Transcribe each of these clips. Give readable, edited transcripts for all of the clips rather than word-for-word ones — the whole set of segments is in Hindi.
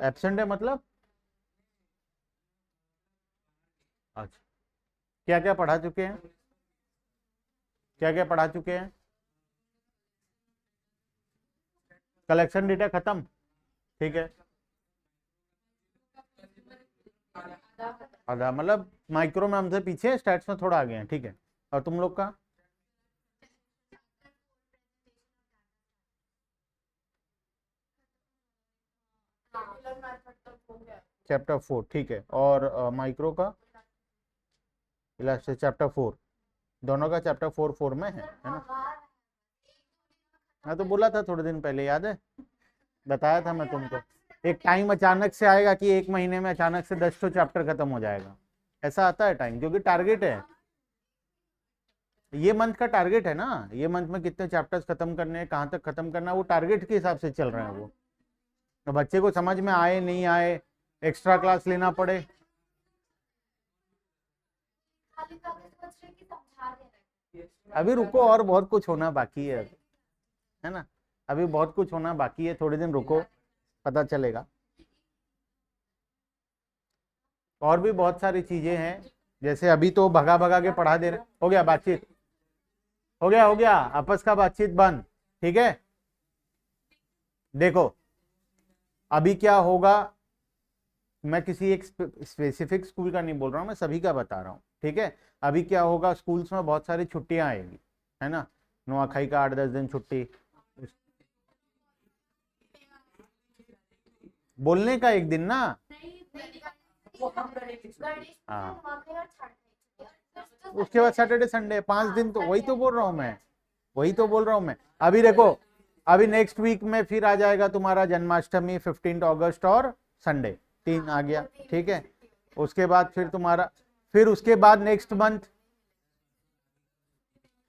एब्सेंट है मतलब अच्छा, क्या क्या पढ़ा चुके हैं, क्या क्या पढ़ा चुके हैं? कलेक्शन डेटा खत्म, ठीक है। आधा मतलब माइक्रो में हमसे पीछे, स्टैट्स में थोड़ा आगे हैं, ठीक है। और तुम लोग का? चैप्टर 4, ठीक है। और माइक्रो का इलास्टिक चैप्टर 4, दोनों का चैप्टर 4 में है ना? हाँ तो बोला था थोड़े दिन पहले, याद है, बताया था मैं तुमको। एक टाइम अचानक से आएगा कि एक महीने में अचानक से 10 चैप्टर खत्म हो जाएगा, ऐसा आता है टाइम, क्योंकि टारगेट है, ये मंथ का टारगेट है ना, ये मंथ में कितने चैप्टर्स खत्म करने हैं, कहाँ तक खत्म करना है, वो टारगेट के हिसाब से चल रहे हैं वो। तो बच्चे को समझ में आए नहीं आए, एक्स्ट्रा क्लास लेना पड़े। अभी रुको, और बहुत कुछ होना बाकी है ना, अभी बहुत कुछ होना बाकी है, थोड़े दिन रुको, पता चलेगा। और भी बहुत सारी चीजें हैं, जैसे अभी तो भगा भगा के पढ़ा दे रहे। हो गया बातचीत, हो गया आपस का बातचीत बंद, ठीक है। देखो अभी क्या होगा, मैं किसी एक स्पेसिफिक स्कूल का नहीं बोल रहा हूँ, मैं सभी का बता रहा हूँ, ठीक है। अभी क्या होगा, स्कूल्स में बहुत सारी छुट्टियां आएगी, है ना, नुआखाई का 8-10 दिन छुट्टी, बोलने का एक दिन ना, हाँ, उसके बाद सैटरडे संडे 5 दिन, तो वही तो बोल रहा हूँ मैं, वही तो बोल रहा हूँ मैं। अभी देखो, अभी नेक्स्ट वीक में फिर आ जाएगा तुम्हारा जन्माष्टमी 15 अगस्त और संडे, 3 आ गया, ठीक है। उसके बाद फिर तुम्हारा, फिर उसके बाद नेक्स्ट मंथ,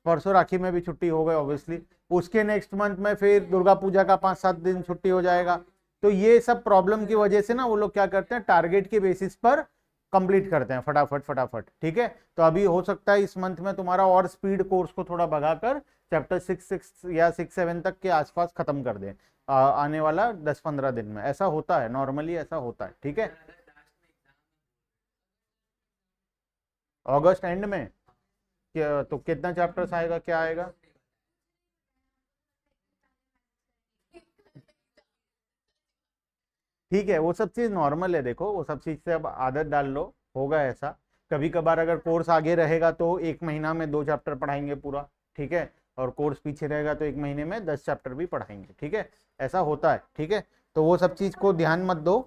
परसों राखी में भी छुट्टी हो गई ऑब्वियसली, उसके नेक्स्ट मंथ में फिर दुर्गा पूजा का 5-7 दिन छुट्टी हो जाएगा। तो ये सब प्रॉब्लम की वजह से ना वो लोग क्या करते हैं, टारगेट के बेसिस पर कंप्लीट करते हैं फटाफट फटाफट, ठीक है। तो अभी हो सकता है इस मंथ में तुम्हारा और स्पीड कोर्स को थोड़ा भगाकर चैप्टर 6 या 6-7 तक के आसपास खत्म कर दें आने वाला 10-15 दिन में, ऐसा होता है नॉर्मली, ऐसा होता है, ठीक है। अगस्त एंड में क्या, तो कितना चैप्टर्स आएगा, क्या आएगा? ठीक है, वो सब चीज़ नॉर्मल है, देखो वो सब चीज़ से अब आदत डाल लो, होगा ऐसा। कभी कभार अगर कोर्स आगे रहेगा तो एक महीना में 2 चैप्टर पढ़ाएंगे पूरा, ठीक है। और कोर्स पीछे रहेगा तो एक महीने में 10 चैप्टर भी पढ़ाएंगे, ठीक है। ऐसा होता है, ठीक है। तो वो सब चीज़ को ध्यान मत दो।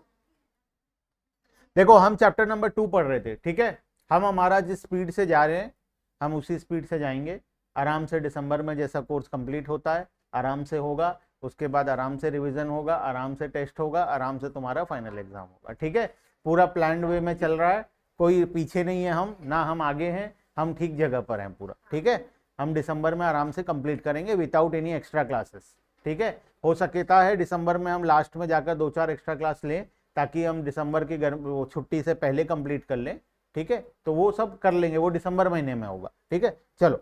देखो हम चैप्टर नंबर 2 पढ़ रहे थे, ठीक है, हम हमारा जिस स्पीड से जा रहे हैं हम उसी स्पीड से जाएंगे, आराम से दिसंबर में जैसा कोर्स कंप्लीट होता है आराम से होगा, उसके बाद आराम से रिवीजन होगा, आराम से टेस्ट होगा, आराम से तुम्हारा फाइनल एग्जाम होगा, ठीक है। पूरा प्लान्ड वे में चल रहा है, कोई पीछे नहीं है हम ना, हम आगे हैं, हम ठीक जगह पर हैं पूरा, ठीक है। हम दिसंबर में आराम से कंप्लीट करेंगे विदाउट एनी एक्स्ट्रा क्लासेस, ठीक है। हो सकता है दिसंबर में हम लास्ट में जाकर 2-4 एक्स्ट्रा क्लास लें, ताकि हम दिसंबर की गर्म छुट्टी से पहले कंप्लीट कर लें, ठीक है। तो वो सब कर लेंगे, वो दिसंबर महीने में होगा, ठीक है। चलो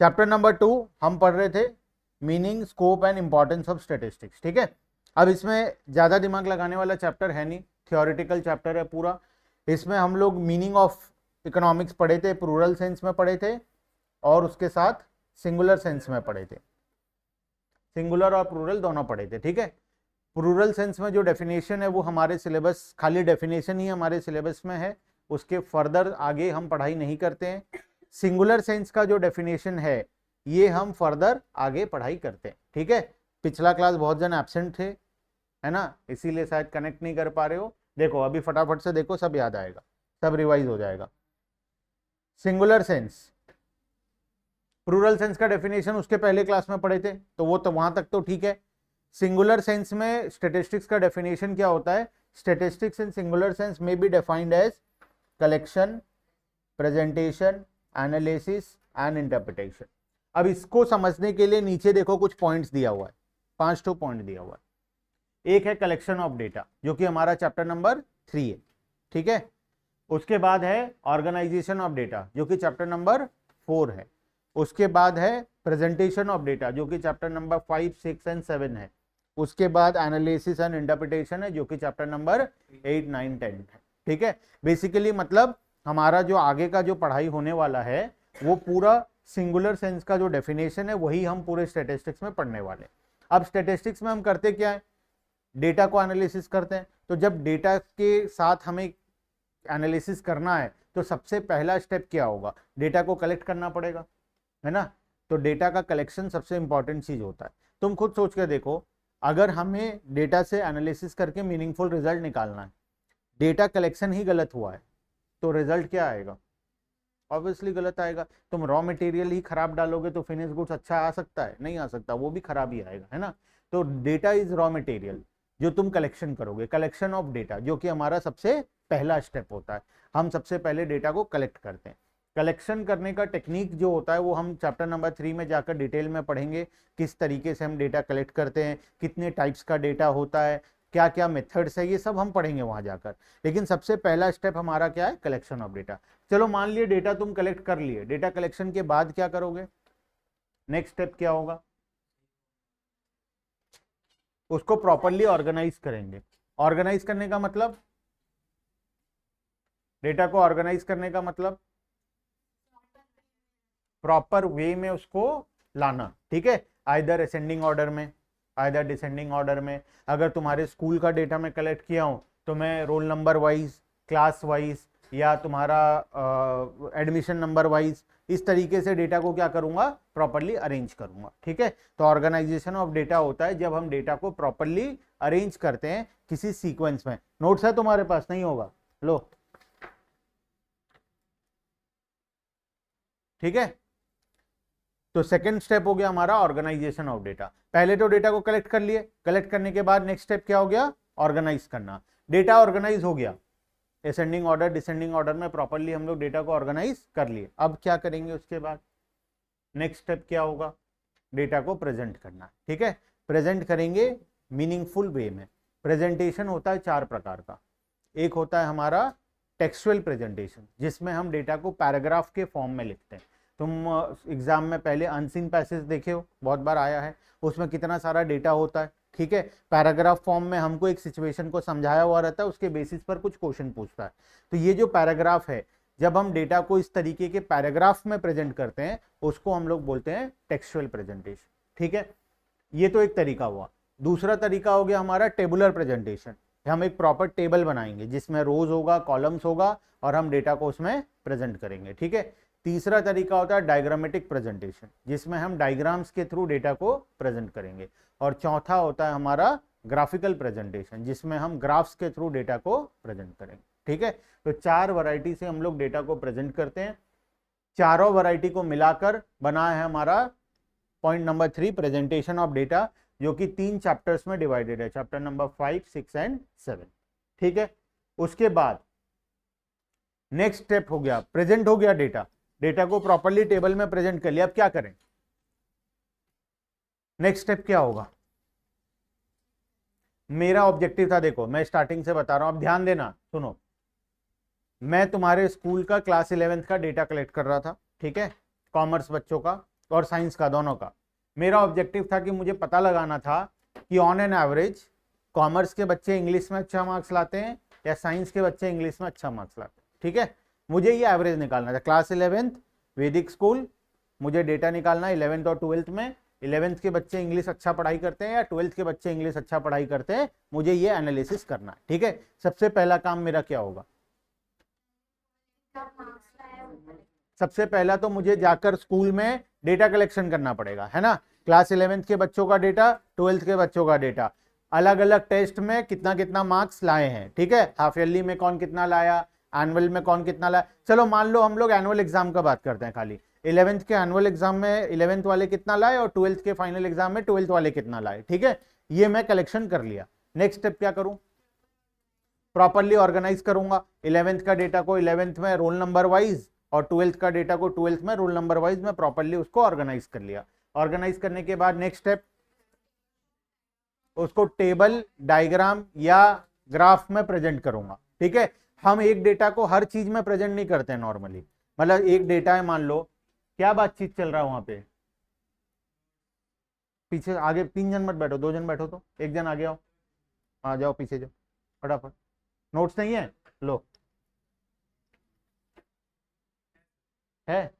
चैप्टर नंबर 2 हम पढ़ रहे थे, meaning scope and importance of statistics, ठीक है। अब इसमें ज्यादा दिमाग लगाने वाला चैप्टर है नहीं, थियोरिटिकल चैप्टर है पूरा। इसमें हम लोग मीनिंग ऑफ इकोनॉमिक्स पढ़े थे, प्लूरल सेंस में पढ़े थे, और उसके साथ सिंगुलर सेंस में पढ़े थे, सिंगुलर और प्लूरल दोनों पढ़े थे, ठीक है। प्लूरल सेंस में जो डेफिनेशन है वो हमारे सिलेबस, खाली डेफिनेशन ही हमारे सिलेबस में है, उसके फर्दर आगे हम पढ़ाई नहीं करते हैं। सिंगुलर सेंस का जो डेफिनेशन है ये हम फर्दर आगे पढ़ाई करते हैं, ठीक है। पिछला क्लास बहुत जन एब्सेंट थे, है ना, इसीलिए शायद कनेक्ट नहीं कर पा रहे हो। देखो अभी फटाफट से देखो, सब याद आएगा, सब रिवाइज हो जाएगा। सिंगुलर सेंस, प्लूरल सेंस का डेफिनेशन उसके पहले क्लास में पढ़े थे, तो वो तो वहां तक तो ठीक है। सिंगुलर सेंस में स्टेटिस्टिक्स का डेफिनेशन क्या होता है, स्टेटिस्टिक्स इन सिंगुलर सेंस में be defined as collection, presentation, analysis and interpretation. अब इसको समझने के लिए नीचे देखो कुछ पॉइंट्स दिया हुआ है, 5 पॉइंट दिया हुआ है। एक है कलेक्शन ऑफ डेटा, जो कि हमारा चैप्टर नंबर 3 है, ठीक है। उसके बाद है ऑर्गेनाइजेशन ऑफ डेटा, जो कि चैप्टर नंबर 4 है। उसके बाद है प्रेजेंटेशन ऑफ डेटा, जो कि चैप्टर नंबर 5, 6 एंड 7 है। उसके बाद एनालिसिस एंड इंटरप्रिटेशन है जो कि चैप्टर नंबर 8, 9, 10 है। ठीक है, बेसिकली मतलब हमारा जो आगे का जो पढ़ाई होने वाला है वो पूरा सिंगुलर सेंस का जो डेफिनेशन है वही हम पूरे स्टैटिस्टिक्स में पढ़ने वाले। अब स्टैटिस्टिक्स में हम करते क्या है, डेटा को एनालिसिस करते हैं। तो जब डेटा के साथ हमें एनालिसिस करना है तो सबसे पहला स्टेप क्या होगा, डेटा को कलेक्ट करना पड़ेगा, है ना। तो डेटा का कलेक्शन सबसे इंपॉर्टेंट चीज होता है। तुम खुद सोच के देखो, अगर हमें डेटा से एनालिसिस करके मीनिंगफुल रिजल्ट निकालना है, डेटा कलेक्शन ही गलत हुआ है तो रिजल्ट क्या आएगा, ऑब्वियसली गलत आएगा। तुम रॉ मटेरियल ही खराब डालोगे तो फिनिश गुड्स अच्छा आ सकता है, नहीं आ सकता, वो भी खराब ही आएगा, है ना। तो डेटा इज रॉ मटेरियल जो तुम कलेक्शन करोगे, कलेक्शन ऑफ डेटा, जो कि हमारा सबसे पहला स्टेप होता है। हम सबसे पहले डेटा को कलेक्ट करते हैं। कलेक्शन करने का टेक्निक जो होता है वो हम चैप्टर नंबर 3 में जाकर डिटेल में पढ़ेंगे, किस तरीके से हम डेटा कलेक्ट करते हैं, कितने टाइप्स का डेटा होता है, क्या क्या मेथड्स है, ये सब हम पढ़ेंगे वहां जाकर। लेकिन सबसे पहला स्टेप हमारा क्या है, कलेक्शन ऑफ डेटा। चलो मान लिए डेटा तुम कलेक्ट कर लिए, डेटा कलेक्शन के बाद क्या करोगे, नेक्स्ट स्टेप क्या होगा, उसको प्रॉपरली ऑर्गेनाइज करेंगे। ऑर्गेनाइज करने का मतलब, डेटा को ऑर्गेनाइज करने का मतलब प्रॉपर वे में उसको लाना। ठीक है, आइदर असेंडिंग ऑर्डर में, आइदर डिसेंडिंग ऑर्डर में। अगर तुम्हारे स्कूल का डेटा मैं कलेक्ट किया हूं तो मैं roll number wise, class wise, या तुम्हारा एडमिशन नंबर वाइज, इस तरीके से डेटा को क्या करूंगा, प्रॉपरली अरेंज करूंगा। ठीक है, तो ऑर्गेनाइजेशन ऑफ डेटा होता है जब हम डेटा को प्रॉपरली अरेंज करते हैं किसी सीक्वेंस में। नोट्स है तुम्हारे पास, नहीं होगा, लो। ठीक है, तो सेकंड स्टेप हो गया हमारा ऑर्गेनाइजेशन ऑफ डेटा। पहले तो डेटा को कलेक्ट कर लिए, कलेक्ट करने के बाद नेक्स्ट स्टेप क्या हो गया, ऑर्गेनाइज करना। डेटा ऑर्गेनाइज हो गया, असेंडिंग ऑर्डर डिसेंडिंग ऑर्डर में प्रॉपरली हम लोग डेटा को ऑर्गेनाइज कर लिए। अब क्या करेंगे उसके बाद, नेक्स्ट स्टेप क्या होगा, डेटा को प्रेजेंट करना। ठीक है, प्रेजेंट करेंगे मीनिंगफुल वे में। प्रेजेंटेशन होता है 4 प्रकार का। एक होता है हमारा टेक्सुअल प्रेजेंटेशन, जिसमें हम डेटा को पैराग्राफ के फॉर्म में लिखते हैं। तुम एग्जाम में पहले अनसीन पैसेज देखे हो, बहुत बार आया है, उसमें कितना सारा डेटा होता है। ठीक है, पैराग्राफ फॉर्म में हमको एक सिचुएशन को समझाया हुआ रहता है, उसके बेसिस पर कुछ क्वेश्चन पूछता है। तो ये जो पैराग्राफ है, जब हम डेटा को इस तरीके के पैराग्राफ में प्रेजेंट करते हैं उसको हम लोग बोलते हैं टेक्सुअल प्रेजेंटेशन। ठीक है, ये तो एक तरीका हुआ। दूसरा तरीका हो गया हमारा टेबुलर प्रेजेंटेशन। हम एक प्रॉपर टेबल बनाएंगे जिसमें रोज होगा, कॉलम्स होगा, और हम डेटा को उसमें प्रेजेंट करेंगे। ठीक है, तीसरा तरीका होता है डायग्रामेटिक प्रेजेंटेशन, जिसमें हम डायग्राम्स के थ्रू डेटा को प्रेजेंट करेंगे। और चौथा होता है हमारा ग्राफिकल प्रेजेंटेशन, जिसमें हम ग्राफ्स के थ्रू डेटा को प्रेजेंट करेंगे। ठीक है, तो 4 वैरायटी से हम लोग डेटा को प्रेजेंट करते हैं। चारों वैरायटी को मिलाकर बना है हमारा point number 3, presentation of data, जो कि 3 चैप्टर्स में डिवाइडेड है, चैप्टर नंबर 5, 6 एंड 7। ठीक है, उसके बाद नेक्स्ट स्टेप हो गया, प्रेजेंट हो गया डेटा, डेटा को प्रॉपरली टेबल में प्रेजेंट कर लिया। अब क्या करें, नेक्स्ट स्टेप क्या होगा, मेरा ऑब्जेक्टिव था, देखो मैं स्टार्टिंग से बता रहा हूं, अब ध्यान देना, सुनो। मैं तुम्हारे स्कूल का क्लास 11th का डेटा कलेक्ट कर रहा था। ठीक है, कॉमर्स बच्चों का और साइंस का, दोनों का। मेरा ऑब्जेक्टिव था कि मुझे पता लगाना था कि ऑन एन एवरेज कॉमर्स के बच्चे इंग्लिश में अच्छा मार्क्स लाते हैं या साइंस के बच्चे इंग्लिश में अच्छा मार्क्स लाते हैं। ठीक है, मुझे ये एवरेज निकालना था। क्लास 11th वैदिक स्कूल, मुझे डेटा निकालना 11th और 12th में 11th के बच्चे इंग्लिश अच्छा पढ़ाई करते हैं या 12th के बच्चे इंग्लिश अच्छा पढ़ाई करते हैं, मुझे ये एनालिसिस करना है। ठीक है, सबसे पहला काम मेरा क्या होगा, सबसे पहला तो मुझे जाकर स्कूल में डेटा कलेक्शन करना पड़ेगा, है ना। क्लास 11th के बच्चों का डेटा, 12th के बच्चों का डेटा, अलग अलग टेस्ट में कितना कितना मार्क्स लाए हैं। ठीक है, हाफ ईयरली में कौन कितना लाया, एनुअल में कौन कितना लाया। चलो मान लो हम लोग एनुअल एग्जाम का बात करते हैं खाली, 11th के एनुअल एग्जाम में 11th वाले कितना लाए और 12th के फाइनल एग्जाम में 12th वाले कितना लाए। ठीक है, ये मैं कलेक्शन कर लिया। नेक्स्ट स्टेप क्या करूं, प्रॉपरली ऑर्गेनाइज करूंगा 11th का डेटा को 11th में रोल नंबर वाइज और 12th का डेटा को 12th में रोल नंबर वाइज में प्रॉपरली उसको ऑर्गेनाइज कर लिया। ऑर्गेनाइज करने के बाद नेक्स्ट स्टेप, उसको टेबल, डायग्राम या ग्राफ में प्रेजेंट करूंगा। ठीक है, हम एक डेटा को हर चीज में प्रेजेंट नहीं करते हैं नॉर्मली। मतलब एक डेटा है, मान लो क्या बातचीत चल रहा है वहां पे, पीछे आगे 3 जन मत बैठो, 2 जन बैठो, तो एक जन आगे आओ, आ जाओ पीछे जाओ फटाफट। नोट्स नहीं है, लो है।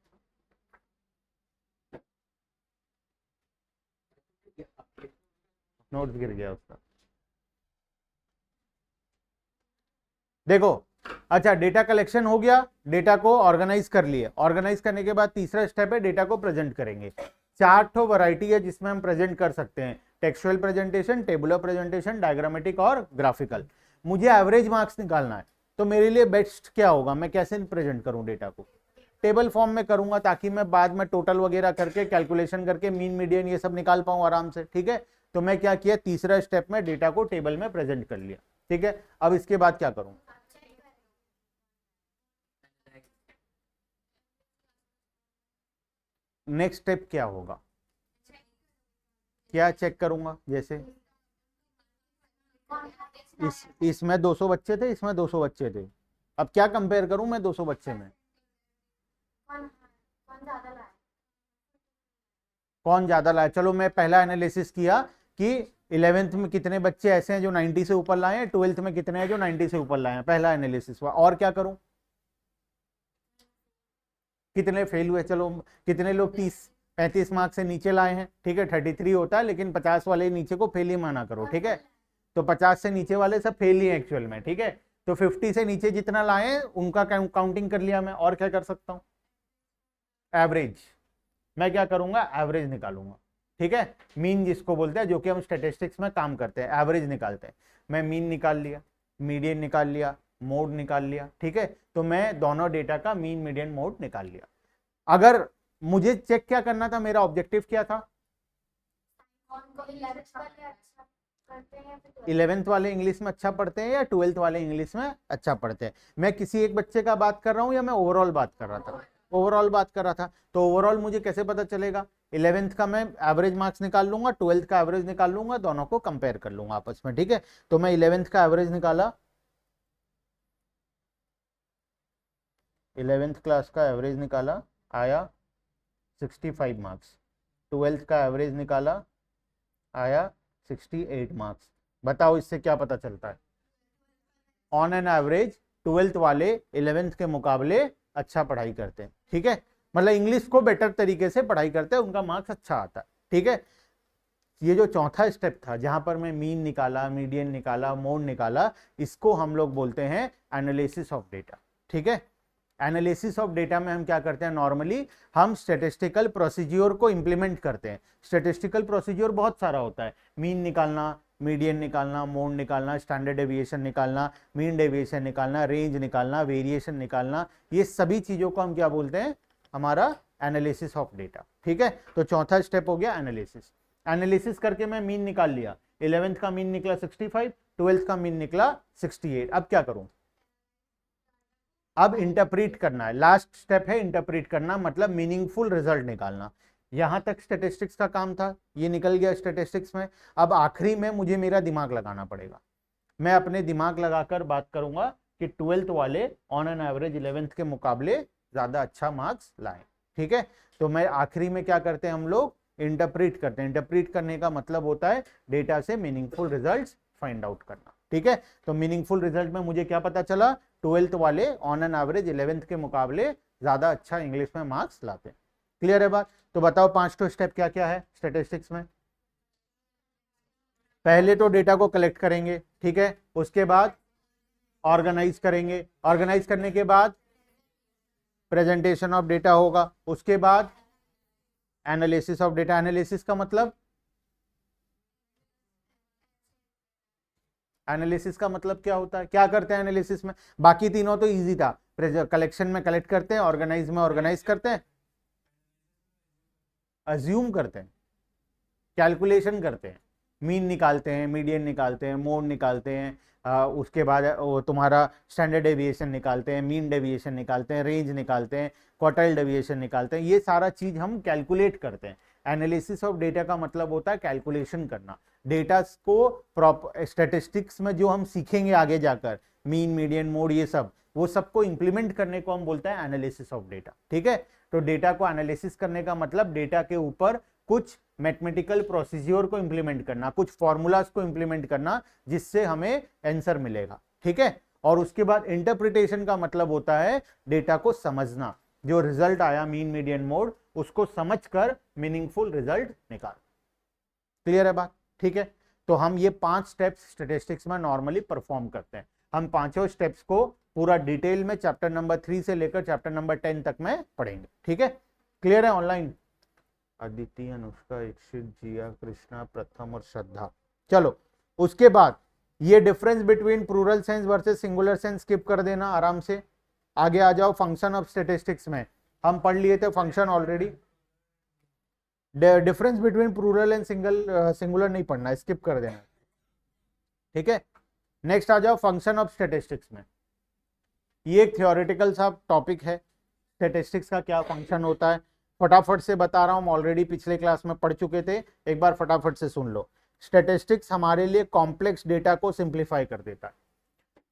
नोट्स गिर गया उसका, देखो। अच्छा, डेटा कलेक्शन हो गया, डेटा को ऑर्गेनाइज कर लिए, ऑर्गेनाइज करने के बाद तीसरा स्टेप है डेटा को प्रेजेंट करेंगे। 4 वैरायटी है जिसमें हम प्रेजेंट कर सकते हैं, textual presentation, tabular presentation, diagrammatic और ग्राफिकल। मुझे एवरेज मार्क्स निकालना है, तो मेरे लिए बेस्ट क्या होगा, मैं कैसे प्रेजेंट करूं डेटा को, टेबल फॉर्म में करूंगा, ताकि मैं बाद में टोटल वगैरह करके कैलकुलेशन करके मीन मीडियन ये सब निकाल पाऊं आराम से, ठीक है। तो मैं क्या किया, तीसरा स्टेप में डेटा को टेबल में प्रेजेंट कर लिया, ठीक है। अब इसके बाद क्या करूं, नेक्स्ट स्टेप क्या होगा, क्या चेक करूंगा, जैसे इसमें 200 बच्चे थे, इसमें 200 बच्चे थे, अब क्या कंपेयर करूं मैं 200 बच्चे में, कौन ज्यादा लाया। चलो मैं पहला एनालिसिस किया कि 11th में कितने बच्चे ऐसे हैं जो 90 से ऊपर लाए हैं, 12th में कितने हैं जो 90 से ऊपर लाए हैं, पहला एनालिसिस हुआ। और क्या करूं, कितने फेल हुए, चलो कितने लोग 30-35 मार्क्स से नीचे लाए हैं, ठीक है, 33 होता है, लेकिन 50 वाले नीचे को फेल ही माना करो, ठीक है। तो 50 से नीचे वाले सब फेल ही एक्चुअल में, ठीक है। तो 50 से नीचे जितना लाए हैं उनका काउंटिंग कर लिया मैं। और क्या कर सकता हूं, एवरेज, मैं क्या करूंगा, एवरेज निकालूंगा, ठीक है। मीन जिसको बोलते हैं, जो कि हम स्टेटिस्टिक्स में काम करते हैं, एवरेज निकालते हैं। मैं मीन निकाल लिया, मीडियन निकाल लिया, मोड निकाल लिया, ठीक है। तो मैं दोनों डेटा का मीन मीडियन मोड निकाल लिया। अगर मुझे चेक क्या करना था, मेरा ऑब्जेक्टिव क्या था, 11th वाले इंग्लिश में अच्छा पढ़ते हैं या 12th वाले इंग्लिश में अच्छा पढ़ते हैं। मैं किसी एक बच्चे का बात कर रहा हूं या मैं ओवरऑल बात कर रहा था, ओवरऑल बात कर रहा था। तो ओवरऑल मुझे कैसे पता चलेगा, 11th का मैं एवरेज मार्क्स निकाल लूंगा, 12th का एवरेज निकाल लूंगा, दोनों को कंपेयर कर लूंगा आपस में, ठीक है। तो मैं 11th का एवरेज निकाला, 11th क्लास का एवरेज निकाला, आया 65 मार्क्स। 12th का एवरेज निकाला, आया 68 मार्क्स। बताओ इससे क्या पता चलता है, ऑन एन एवरेज 12th वाले 11th के मुकाबले अच्छा पढ़ाई करते हैं, ठीक है। मतलब इंग्लिश को बेटर तरीके से पढ़ाई करते हैं, उनका मार्क्स अच्छा आता है, ठीक है। ये जो चौथा स्टेप था, जहां पर मैं मीन निकाला, मीडियन निकाला, मोड निकाला, इसको हम लोग बोलते हैं एनालिसिस ऑफ डेटा, ठीक है। एनालिसिस ऑफ डेटा में हम क्या करते हैं, नॉर्मली हम स्टैटिस्टिकल प्रोसीज्योर को इंप्लीमेंट करते हैं। स्टैटिस्टिकल प्रोसीज्योर बहुत सारा होता है, मीन निकालना, मीडियन निकालना, मोड निकालना, स्टैंडर्ड डेविएशन निकालना, मीन डेविएशन निकालना, रेंज निकालना, वेरिएशन निकालना, ये सभी चीजों को हम क्या बोलते हैं, हमारा एनालिसिस ऑफ डेटा, ठीक है। तो चौथा स्टेप हो गया एनालिसिस। एनालिसिस करके मैं मीन निकाल लिया, 11th का मीन निकला 65, 12th का मीन निकला 68। अब क्या करूं, अब इंटरप्रीट करना है, लास्ट स्टेप है इंटरप्रीट करना, मतलब मीनिंगफुल रिजल्ट निकालना। यहां तक स्टैटिस्टिक्स का काम था, ये निकल गया स्टैटिस्टिक्स में। अब आखिरी में मुझे मेरा दिमाग लगाना पड़ेगा, मैं अपने दिमाग लगाकर बात करूंगा कि 12th वाले ऑन एन एवरेज 11th के मुकाबले ज्यादा अच्छा मार्क्स लाए, ठीक है। तो मैं आखिरी में क्या करते हैं, हम लोग इंटरप्रीट करते हैं। इंटरप्रीट करने का मतलब होता है डेटा से मीनिंगफुल रिजल्ट्स फाइंड आउट करना, ठीक है। तो मीनिंगफुल रिजल्ट में मुझे क्या पता चला, 12th वाले ऑन एन एवरेज 11th के मुकाबले ज्यादा अच्छा इंग्लिश में मार्क्स लाते हैं। क्लियर है बात। तो बताओ 5 स्टेप क्या क्या है स्टैटिस्टिक्स में। पहले तो डेटा को कलेक्ट करेंगे, ठीक है, उसके बाद ऑर्गेनाइज करेंगे, ऑर्गेनाइज करने के बाद प्रेजेंटेशन ऑफ डेटा होगा, उसके बाद एनालिसिस ऑफ डेटा। एनालिसिस का मतलब, एनालिसिस का मतलब क्या होता है, क्या करते हैं एनालिसिस में। बाकी तीनों तो इजी था, कलेक्शन में कलेक्ट करते हैं, ऑर्गेनाइज में ऑर्गेनाइज करते हैं, अज्यूम करते हैं, कैलकुलेशन करते हैं, मीन निकालते हैं, मीडियन निकालते हैं, मोड निकालते हैं, उसके बाद वो तुम्हारा स्टैंडर्ड डेविएशन निकालते हैं, मीन डेविएशन निकालते हैं, रेंज निकालते हैं, क्वार्टाइल डेविएशन निकालते हैं। ये सारा चीज हम कैलकुलेट करते हैं। एनालिसिस ऑफ डेटा का मतलब होता है कैलकुलेशन करना। डेटा को प्रॉपर स्टैटिस्टिक्स में जो हम सीखेंगे आगे जाकर, मीन मीडियन मोड ये सब, वो सबको इंप्लीमेंट करने को हम बोलते हैं एनालिसिस ऑफ डेटा, ठीक है। तो डेटा को एनालिसिस करने का मतलब डेटा के ऊपर कुछ मैथमेटिकल प्रोसीजर को इंप्लीमेंट करना, कुछ फॉर्मूलाज को इंप्लीमेंट करना जिससे हमें आंसर मिलेगा, ठीक है। और उसके बाद इंटरप्रिटेशन का मतलब होता है डेटा को समझना, जो रिजल्ट आया मीन मीडियन मोड उसको समझकर मीनिंगफुल रिजल्ट निकाल। क्लियर है बात, ठीक है। तो हम ये 5 स्टेप्स स्टैटिस्टिक्स में नॉर्मली परफॉर्म करते हैं। हम पांचों स्टेप्स को पूरा डिटेल में चैप्टर नंबर 3 से लेकर चैप्टर नंबर 10 तक में पढ़ेंगे, ठीक है। क्लियर है ऑनलाइन? अदिति, अनुष्का, इक्षित, जिया, कृष्णा, प्रथम और श्रद्धा। चलो उसके बाद ये difference between plural sense versus singular sense skip कर देना आराम से। आगे आ जाओ फंक्शन ऑफ स्टैटिस्टिक्स में, हम पढ़ लिए थे function already. Difference between plural and singular नहीं पढ़ना, स्किप कर देना, ठीक है। नेक्स्ट आ जाओ फंक्शन ऑफ स्टैटिस्टिक्स में। ये एक थियोरेटिकल सा टॉपिक है, स्टैटिस्टिक्स का क्या फंक्शन होता है। फटाफट से बता रहा हूं, ऑलरेडी पिछले क्लास में पढ़ चुके थे, एक बार फटाफट से सुन लो। स्टैटिस्टिक्स हमारे लिए कॉम्प्लेक्स डेटा को सिंप्लीफाई कर देता है।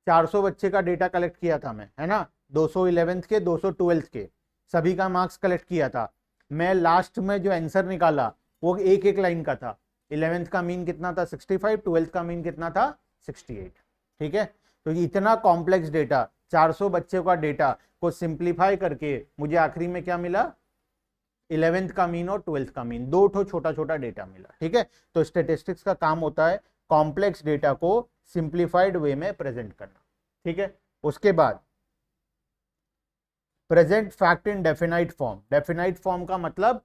400 बच्चे का डेटा कलेक्ट किया था मैं, है ना, 200 11th के, 200 12th के, सभी का मार्क्स कलेक्ट किया था। मैं लास्ट में जो आंसर निकाला वो एक एक लाइन का था। 11th का मीन कितना था 65, 12th का मीन कितना था 68, ठीक है। तो इतना कॉम्प्लेक्स डेटा, 400 बच्चों का डेटा को सिंप्लीफाई करके मुझे आखिरी में क्या मिला, 11th का मीन और 12th का मीन, दो ठो छोटा छोटा डेटा मिला, ठीक है। तो स्टैटिस्टिक्स का काम होता है कॉम्प्लेक्स डेटा को सिंप्लीफाइड वे में प्रेजेंट करना, ठीक है। उसके बाद present fact in definite form. Definite form का मतलब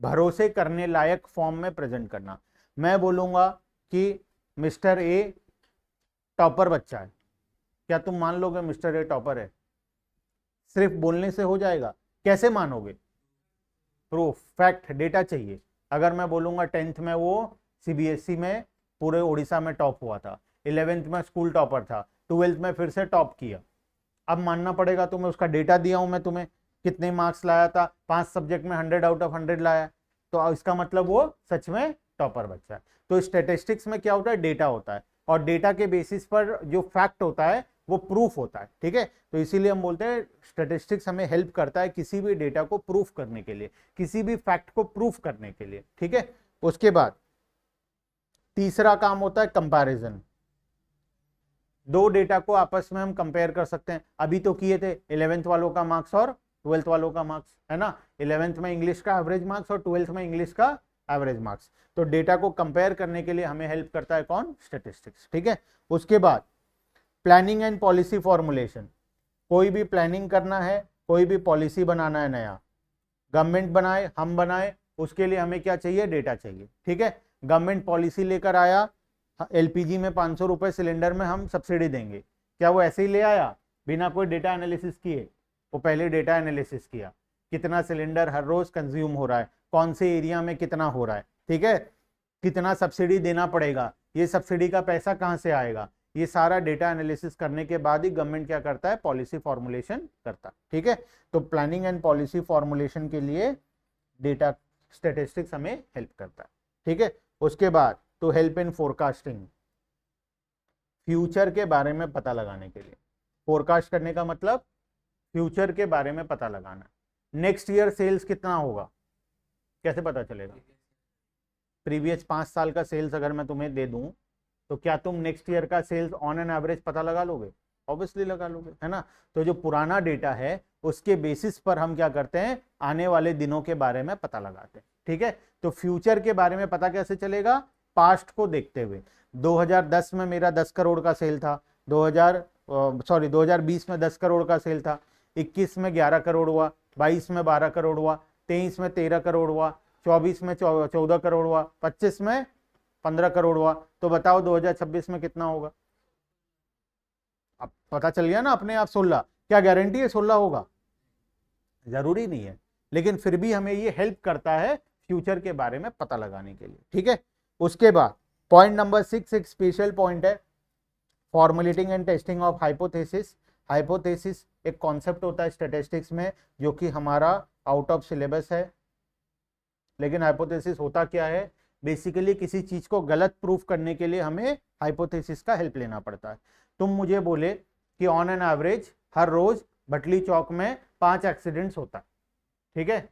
भरोसे करने लायक फॉर्म में प्रेजेंट करना। मैं बोलूंगा कि मिस्टर ए टॉपर बच्चा है, क्या तुम मान लोगे मिस्टर ए टॉपर है? सिर्फ बोलने से हो जाएगा? कैसे मानोगे? प्रूफ, फैक्ट, डेटा चाहिए। अगर मैं बोलूंगा 10th में वो सीबीएसई में पूरे उड़ीसा में टॉप हुआ था, 11th में स्कूल टॉपर था, 12th में फिर से टॉप किया, अब मानना पड़ेगा तुम्हें, उसका डेटा दिया हूं मैं तुम्हें, कितने मार्क्स लाया था, 5 सब्जेक्ट में 100 आउट ऑफ 100 लाया, तो इसका मतलब वो सच में टॉपर बच्चा है। तो स्टैटिस्टिक्स में क्या होता है, डेटा होता है, और डेटा के बेसिस पर जो फैक्ट होता है वो प्रूफ होता है, ठीक है। तो इसीलिए हम बोलते हैं स्टैटिस्टिक्स हमें हेल्प करता है किसी भी डेटा को प्रूफ करने के लिए, किसी भी फैक्ट को प्रूफ करने के लिए, ठीक है। उसके बाद तीसरा काम होता है कंपैरिजन। दो डेटा को आपस में हम कंपेयर कर सकते हैं। अभी तो किए थे 11th वालों का मार्क्स और 12th वालों का मार्क्स, है ना। 11th में इंग्लिश का एवरेज मार्क्स और 12th में इंग्लिश का एवरेज मार्क्स। तो डेटा को कंपेयर करने के लिए हमें हेल्प करता है कौन, स्टैटिस्टिक्स, ठीक है। उसके बाद प्लानिंग एंड पॉलिसी फॉर्मुलेशन। कोई भी प्लानिंग करना है, कोई भी पॉलिसी बनाना है नया, गवर्नमेंट बनाए हम बनाए, उसके लिए हमें क्या चाहिए, डेटा चाहिए, ठीक है। गवर्नमेंट पॉलिसी लेकर आया, एलपीजी में 500 रुपए सिलेंडर में हम सब्सिडी देंगे, क्या वो ऐसे ही ले आया बिना कोई डेटा एनालिसिस किए? वो पहले डेटा एनालिसिस किया, कितना सिलेंडर हर रोज कंज्यूम हो रहा है, कौन से एरिया में कितना हो रहा है, ठीक है, कितना सब्सिडी देना पड़ेगा, ये सब्सिडी का पैसा कहाँ से आएगा, ये सारा डेटा एनालिसिस करने के बाद ही गवर्नमेंट क्या करता है, पॉलिसी फॉर्मुलेशन करता है, ठीक है। तो प्लानिंग एंड पॉलिसी फॉर्मुलेशन के लिए डेटा स्टैटिस्टिक्स हमें हेल्प करता है, ठीक है। उसके बाद to help in forecasting, future के बारे में पता लगाने के लिए। फोरकास्ट करने का मतलब फ्यूचर के बारे में पता लगाना। नेक्स्ट ईयर सेल्स कितना होगा, कैसे पता चलेगा? प्रीवियस 5 साल का सेल्स अगर मैं तुम्हें दे दूं तो क्या तुम नेक्स्ट ईयर का सेल्स ऑन एन एवरेज पता लगा लोगे? ऑब्वियसली लगा लोगे, है ना। तो जो पुराना डेटा है उसके बेसिस पर हम क्या करते हैं, आने वाले दिनों के बारे में पता लगाते हैं, ठीक है। तो फ्यूचर के बारे में पता कैसे चलेगा, पास्ट को देखते हुए। 2010 में मेरा 10 करोड़ का सेल था, 2020 में 10 करोड़ का सेल था, 21 में 11 करोड़ हुआ, 22 में 12 करोड़ हुआ, 23 में 13 करोड़ हुआ, 24 में 14 करोड़ हुआ, 25 में 15 करोड़ हुआ। तो बताओ 2026 में कितना होगा? अब पता चल गया ना अपने आप 16। क्या गारंटी है 16 होगा? जरूरी नहीं है, लेकिन फिर भी हमें ये हेल्प करता है फ्यूचर के बारे में पता लगाने के लिए, ठीक है। उसके बाद पॉइंट नंबर 6 एक स्पेशल पॉइंट है, formulating and testing of hypothesis. Hypothesis एक कॉन्सेप्ट होता है स्टैटिस्टिक्स में जो कि हमारा आउट ऑफ सिलेबस है, लेकिन हाइपोथेसिस होता क्या है, बेसिकली किसी चीज को गलत प्रूफ करने के लिए हमें हाइपोथेसिस का हेल्प लेना पड़ता है। तुम मुझे बोले कि ऑन एन एवरेज हर रोज भटली चौक में 5 एक्सीडेंट्स होता है, ठीक है।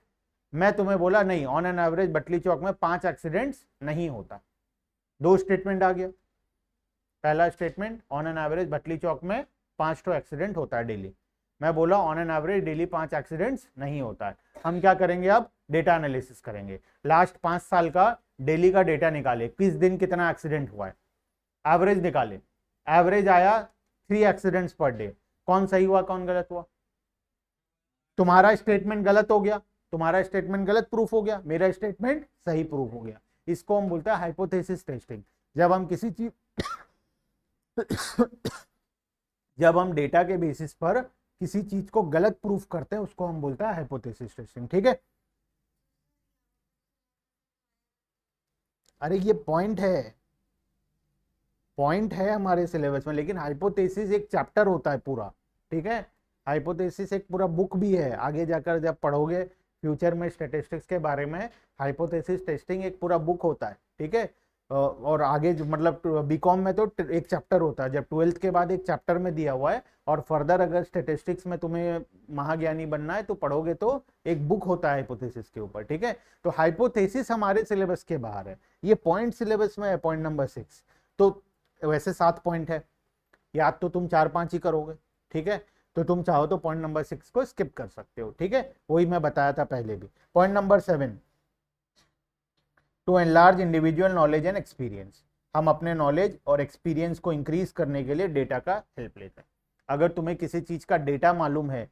मैं तुम्हें बोला नहीं, ऑन एन एवरेज बटली चौक में 5 एक्सीडेंट्स नहीं होता। 2 स्टेटमेंट आ गया। पहला statement, on an average Bhatli चौक में 5 तो एक्सीडेंट होता है डेली। मैं बोला on an average daily 5 accidents नहीं होता है। हम क्या करेंगे, अब डेटा एनालिसिस करेंगे। लास्ट 5 साल का डेली का डेटा निकाले, किस दिन कितना एक्सीडेंट हुआ है, एवरेज निकाले। एवरेज आया 3 एक्सीडेंट्स पर डे। कौन सही हुआ कौन गलत हुआ? तुम्हारा स्टेटमेंट गलत हो गया, तुम्हारा स्टेटमेंट गलत प्रूफ हो गया, मेरा स्टेटमेंट सही प्रूफ हो गया। इसको हम बोलते हैं हाइपोथेसिस टेस्टिंग। जब हम किसी चीज जब हम डेटा के बेसिस पर किसी चीज को गलत प्रूफ करते हैं उसको हम बोलते हैं हाइपोथेसिस टेस्टिंग। ठीक है, अरे ये पॉइंट है हमारे सिलेबस में, लेकिन हाइपोथेसिस एक चैप्टर होता है पूरा। ठीक है, हाइपोथेसिस एक पूरा बुक भी है। आगे जाकर जब पढ़ोगे फ्यूचर में स्टैटिस्टिक्स के बारे में, हाइपोथेसिस टेस्टिंग एक पूरा बुक होता है। ठीक है, और आगे जो मतलब बीकॉम में तो एक चैप्टर होता है, जब 12th के बाद एक चैप्टर में दिया हुआ है। और फर्दर अगर स्टैटिस्टिक्स में तुम्हें महाज्ञानी बनना है तो पढ़ोगे तो एक बुक होता है हाइपोथेसिस के ऊपर। ठीक है, तो हाइपोथेसिस हमारे सिलेबस के बाहर है, ये पॉइंट सिलेबस में है, पॉइंट नंबर 6। तो वैसे 7 पॉइंट है, याद तो तुम 4-5 ही करोगे। ठीक है, तो तुम चाहो तो पॉइंट नंबर 6 को स्किप कर सकते हो। ठीक है, वही मैं बताया था पहले भी। Point number 7, to enlarge individual knowledge and experience. हम अपने नॉलेज और एक्सपीरियंस को इंक्रीज करने के लिए डेटा का हेल्प लेते हैं। अगर तुम्हें किसी चीज का डेटा मालूम है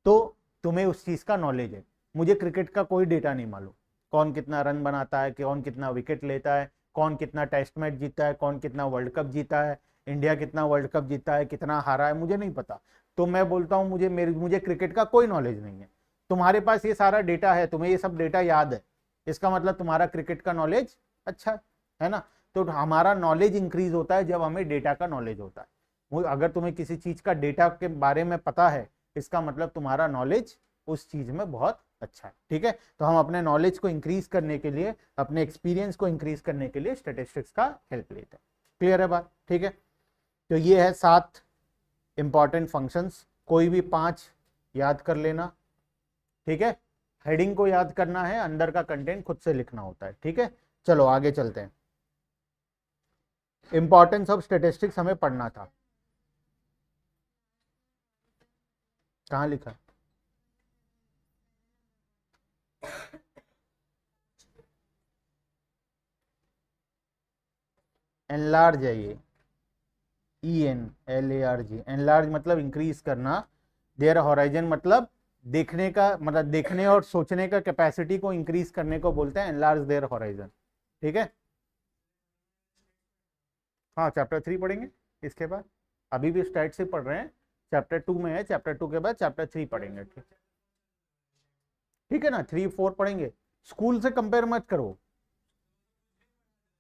तो तुम्हें उस चीज का नॉलेज है। मुझे क्रिकेट का कोई डेटा नहीं मालूम, कौन कितना रन बनाता है, कौन कितना विकेट लेता है, कौन कितना टेस्ट मैच जीता है, कौन कितना वर्ल्ड कप जीता है, इंडिया कितना वर्ल्ड कप जीता है, कितना हारा है, मुझे नहीं पता। तो मैं बोलता हूँ मुझे क्रिकेट का कोई नॉलेज नहीं है। तुम्हारे पास ये सारा डेटा है, तुम्हें ये सब डेटा याद है, इसका मतलब तुम्हारा क्रिकेट का नॉलेज अच्छा है ना। तो हमारा नॉलेज इंक्रीज होता है जब हमें डेटा का नॉलेज होता है। अगर तुम्हें किसी चीज का डेटा के बारे में पता है, इसका मतलब तुम्हारा नॉलेज उस चीज में बहुत अच्छा है। ठीक है, तो हम अपने नॉलेज को इंक्रीज करने के लिए, अपने एक्सपीरियंस को इंक्रीज करने के लिए स्टैटिस्टिक्स का हेल्प लेते हैं। क्लियर है बात? ठीक है, तो ये है 7 इंपॉर्टेंट फंक्शंस। कोई भी 5 याद कर लेना। ठीक है, हेडिंग को याद करना है, अंदर का कंटेंट खुद से लिखना होता है। ठीक है, चलो आगे चलते हैं। इंपॉर्टेंस ऑफ स्टैटिस्टिक्स हमें पढ़ना था, कहां लिखा? एनलार्ज है ये, ENLARG। एनलार्ज मतलब इंक्रीज करना, देयर हॉराइजन मतलब देखने का, मतलब देखने और सोचने का कैपेसिटी को इंक्रीज करने को बोलते हैं एनलार्ज देयर हॉराइजन। ठीक है, हाँ चैप्टर 3 पढ़ेंगे इसके बाद, अभी भी स्टार्ट से पढ़ रहे हैं, चैप्टर 2 में है, चैप्टर 2 के बाद चैप्टर 3 पढ़ेंगे। ठीक है ना, 3-4 पढ़ेंगे। स्कूल से कंपेयर मत करो,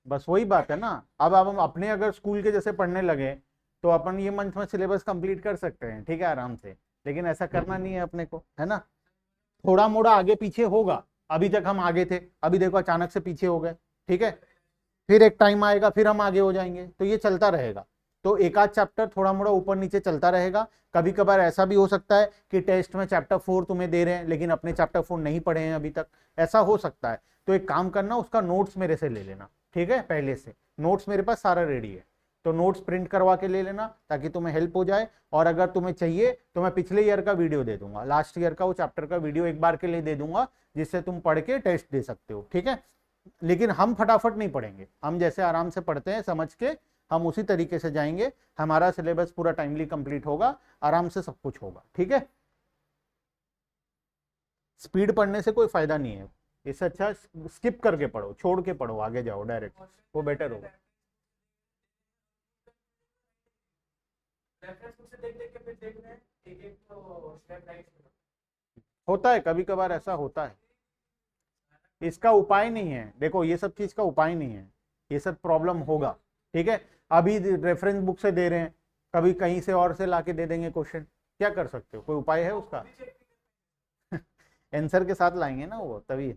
बस वही बात है ना। अब हम अपने अगर स्कूल के जैसे पढ़ने लगे तो अपन ये मंथ में सिलेबस कंप्लीट कर सकते हैं, ठीक है, आराम से। लेकिन ऐसा करना नहीं है अपने को, है ना। थोड़ा मोड़ा आगे पीछे होगा, अभी तक हम आगे थे, अभी देखो अचानक से पीछे हो गए। ठीक है, फिर एक टाइम आएगा फिर हम आगे हो जाएंगे, तो ये चलता रहेगा। तो एक आध चैप्टर थोड़ा मोड़ा ऊपर नीचे चलता रहेगा। कभी कभार ऐसा भी हो सकता है कि टेस्ट में चैप्टर 4 तुम्हें दे रहे हैं लेकिन अपने चैप्टर 4 नहीं पढ़े हैं अभी तक, ऐसा हो सकता है। तो एक काम करना, उसका नोट्स मेरे से ले लेना। ठीक है, पहले से नोट्स मेरे पास सारा रेडी है, तो नोट्स प्रिंट करवा के ले लेना ताकि तुम्हें हेल्प हो जाए। और अगर तुम्हें चाहिए तो मैं पिछले ईयर का वीडियो दे दूंगा, लास्ट ईयर का वो चैप्टर का वीडियो एक बार के लिए दे दूंगा, जिससे तुम पढ़ के टेस्ट दे सकते हो। ठीक है, लेकिन हम फटाफट नहीं पढ़ेंगे, हम जैसे आराम से पढ़ते हैं समझ के, हम उसी तरीके से जाएंगे। हमारा सिलेबस पूरा टाइमली कंप्लीट होगा, आराम से सब कुछ होगा। ठीक है, स्पीड पढ़ने से कोई फायदा नहीं है, इससे अच्छा स्किप करके पढ़ो, छोड़ के पढ़ो, आगे जाओ डायरेक्ट, वो बेटर होगा। होता है कभी कभार, ऐसा होता है, इसका उपाय नहीं है। देखो ये सब चीज का उपाय नहीं है, ये सब प्रॉब्लम होगा। ठीक है, अभी रेफरेंस बुक से दे रहे हैं, कभी कहीं से और से लाके दे देंगे क्वेश्चन, क्या कर सकते हो, कोई उपाय है उसका? आंसर के साथ लाएंगे ना वो, तभी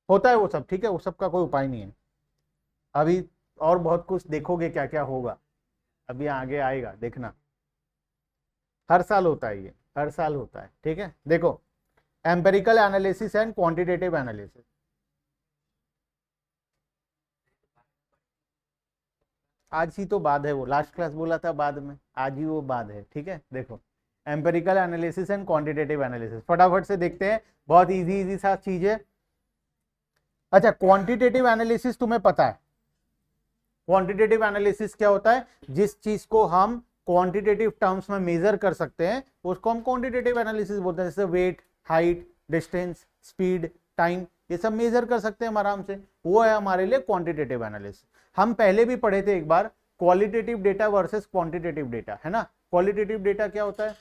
होता है वो सब। ठीक है, वो सब का कोई उपाय नहीं है। अभी और बहुत कुछ देखोगे क्या क्या होगा, अभी आगे आएगा देखना, हर साल होता है ये, हर साल होता है। ठीक है, देखो empirical analysis and quantitative analysis. आज ही तो बाद है, वो लास्ट क्लास बोला था बाद में, आज ही वो बाद है। ठीक है, देखो empirical analysis and quantitative analysis, फटाफट से देखते हैं, बहुत इजी इजी सा चीज है। अच्छा, क्वांटिटेटिव एनालिसिस तुम्हें पता है? क्वांटिटेटिव एनालिसिस क्या होता है? जिस चीज को हम क्वांटिटेटिव टर्म्स में मेजर कर सकते हैं उसको हम क्वांटिटेटिव एनालिसिस बोलते हैं। जैसे weight, height, distance, speed, time, ये सब मेजर कर सकते हैं हम आराम से, वो है हमारे लिए क्वांटिटेटिव एनालिसिस। हम पहले भी पढ़े थे एक बार, qualitative data versus quantitative data, है ना। क्वालिटेटिव डेटा क्या होता है?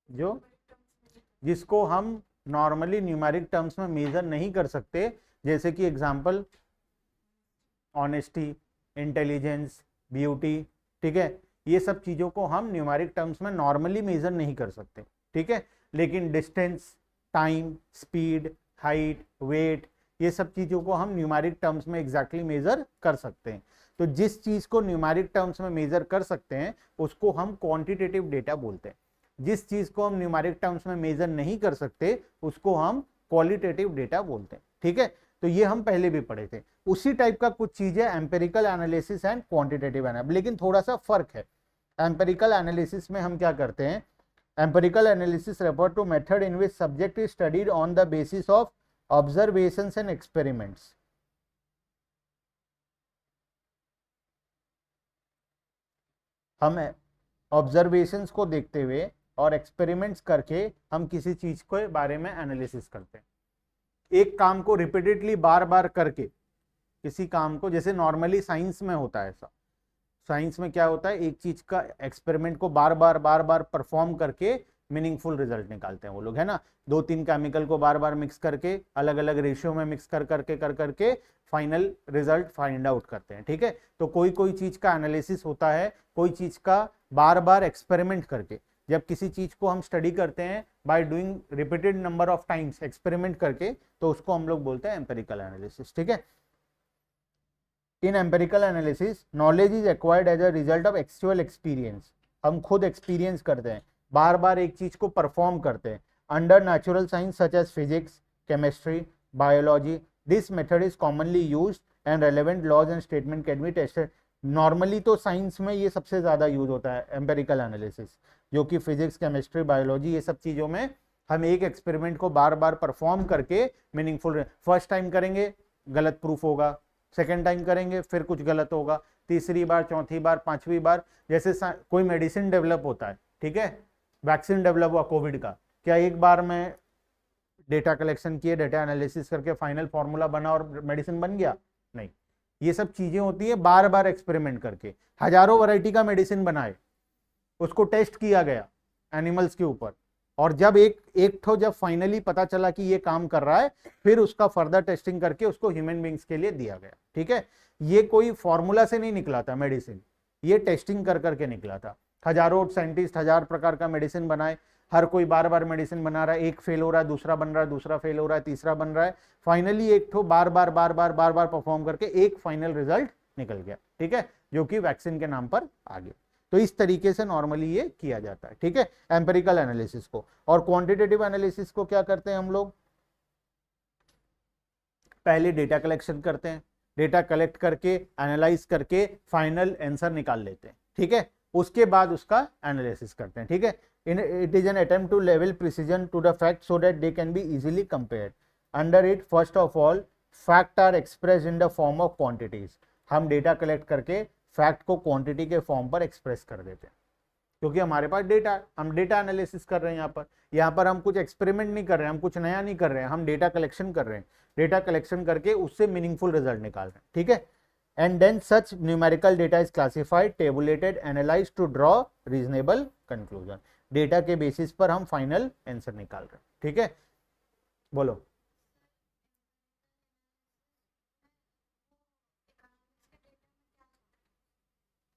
जो जिसको हम नॉर्मली न्यूमेरिक टर्म्स में मेजर नहीं कर सकते, जैसे कि एग्जांपल ऑनेस्टी, इंटेलिजेंस, ब्यूटी, ठीक है, ये सब चीजों को हम न्यूमेरिक टर्म्स में नॉर्मली मेजर नहीं कर सकते, ठीक है। लेकिन distance, time, speed, height, weight, ये सब चीजों को हम न्यूमेरिक टर्म्स में एग्जैक्टली मेजर कर सकते हैं। तो जिस चीज को न्यूमेरिक टर्म्स में मेजर कर सकते हैं उसको हम क्वांटिटेटिव डेटा बोलते हैं। जिस चीज को हम न्यूमेरिक टर्म्स में मेजर नहीं कर सकते उसको हम क्वालिटेटिव डेटा बोलते हैं, ठीक है। तो ये हम पहले भी पढ़े थे। उसी टाइप का कुछ चीज है empirical analysis and quantitative analysis, लेकिन थोड़ा सा फर्क है। एम्पेरिकल एनालिसिस में हम क्या करते हैं? Empirical analysis refer to method in which subject is studied on the basis of observations and experiments. हम ऑब्जर्वेशंस को देखते हुए और एक्सपेरिमेंट्स करके हम किसी चीज के बारे में एनालिसिस करते हैं। एक काम को रिपीटेडली बार बार करके, किसी काम को, जैसे नॉर्मली साइंस में होता है ऐसा, साइंस में क्या होता है, एक चीज का एक्सपेरिमेंट को बार बार परफॉर्म करके मीनिंगफुल रिजल्ट निकालते हैं वो लोग, है ना। 2-3 केमिकल को बार बार मिक्स करके, अलग अलग रेशियो में मिक्स कर करके फाइनल रिजल्ट फाइंड आउट करते हैं, ठीक है। तो कोई कोई चीज का एनालिसिस होता है, कोई चीज का बार बार एक्सपेरिमेंट करके। जब किसी चीज को हम स्टडी करते हैं by doing repeated number of times, experiment करके, तो उसको हम लोग बोलते हैं एम्पेरिकल एनालिसिस, ठीक है। In empirical analysis knowledge is acquired as a result of actual experience. हम खुद एक्सपीरियंस करते हैं, बार बार एक चीज को परफॉर्म करते हैं under natural science such as physics, chemistry, biology. This method is commonly used and relevant laws and statement can be tested. Normally तो साइंस में ये सबसे ज्यादा यूज होता है एम्पेरिकल एनालिसिस, जो कि फिजिक्स, केमिस्ट्री, बायोलॉजी, ये सब चीजों में हम एक एक्सपेरिमेंट को बार बार परफॉर्म करके मीनिंगफुल, फर्स्ट टाइम करेंगे गलत प्रूफ होगा, सेकेंड टाइम करेंगे फिर कुछ गलत होगा, तीसरी बार, चौथी बार, पांचवी बार। जैसे कोई मेडिसिन डेवलप होता है, ठीक है, वैक्सीन डेवलप हुआ कोविड का, क्या एक बार में डेटा कलेक्शन किए, डेटा एनालिसिस करके फाइनल फॉर्मूला बना और मेडिसिन बन गया? नहीं, ये सब चीजें होती है बार बार एक्सपेरिमेंट करके। हजारों वैरायटी का मेडिसिन बनाए, उसको टेस्ट किया गया एनिमल्स के ऊपर, और जब एक ठो जब फाइनली पता चला कि ये काम कर रहा है, फिर उसका फर्दर टेस्टिंग करके उसको ह्यूमन बींग्स के लिए दिया गया, ठीक है। ये कोई फॉर्मूला से नहीं निकला था मेडिसिन, ये टेस्टिंग कर करके निकला था। हजारों साइंटिस्ट 1000 प्रकार का मेडिसिन बनाए, हर कोई बार बार मेडिसिन बना रहा है, एक फेल हो रहा है, दूसरा बन रहा है, दूसरा फेल हो रहा है, तीसरा बन रहा है, फाइनली एक ठो बार बार परफॉर्म करके एक फाइनल रिजल्ट निकल गया, ठीक है, जो कि वैक्सीन के नाम पर आ गया। तो इस तरीके से नॉर्मली ये किया जाता है, ठीक है, एम्पेरिकल एनालिसिस को। और क्वांटिटेटिव एनालिसिस को क्या करते हैं हम लोग? पहले डेटा कलेक्शन करते हैं, डेटा कलेक्ट करके एनालाइज करके फाइनल आंसर निकाल लेते हैं, ठीक है। उसके बाद उसका एनालिसिस करते हैं, ठीक है। It is an attempt to level precision to the fact so that they can be easily compared. Under it first of all fact are express in the form of quantities. हम डेटा कलेक्ट करके फैक्ट को क्वांटिटी के फॉर्म पर एक्सप्रेस कर देते हैं, क्योंकि हमारे पास डेटा है, हम डेटा एनालिसिस कर रहे हैं। यहाँ पर हम कुछ एक्सपेरिमेंट नहीं कर रहे हैं, हम कुछ नया नहीं कर रहे हैं, हम डेटा कलेक्शन कर रहे हैं। डेटा कलेक्शन करके उससे मीनिंगफुल रिजल्ट निकाल रहे हैं, ठीक है। And then such numerical data is classified, tabulated, analysed to draw reasonable conclusion. Data के बेसिस पर हम फाइनल आंसर निकाल रहे हैं, ठीक है। बोलो।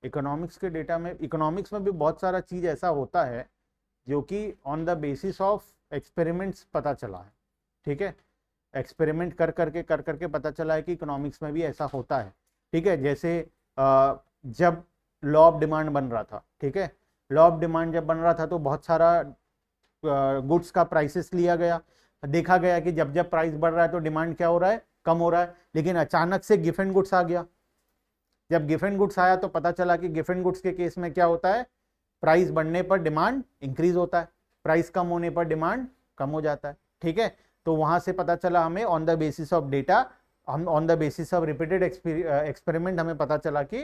इकोनॉमिक्स के डेटा में, इकोनॉमिक्स में भी बहुत सारा चीज ऐसा होता है जो कि on the basis of experiments पता चला है, ठीक है। एक्सपेरिमेंट कर करके पता चला है कि इकोनॉमिक्स में भी ऐसा होता है, ठीक है। जैसे जब लॉ ऑफ डिमांड बन रहा था, ठीक है, लॉ ऑफ डिमांड जब बन रहा था तो बहुत सारा गुड्स का प्राइसेस लिया गया, देखा गया कि जब जब प्राइस बढ़ रहा है तो डिमांड क्या हो रहा है, कम हो रहा है। लेकिन अचानक से गिफन गुड्स आ गया। जब गिफन गुड्स आया तो पता चला कि गिफन गुड्स के केस में क्या होता है, प्राइस बढ़ने पर डिमांड इंक्रीज होता है, प्राइस कम होने पर डिमांड कम हो जाता है। ठीक है, तो वहां से पता चला हमें on the basis of data, हम on the basis of repeated experiment हमें पता चला कि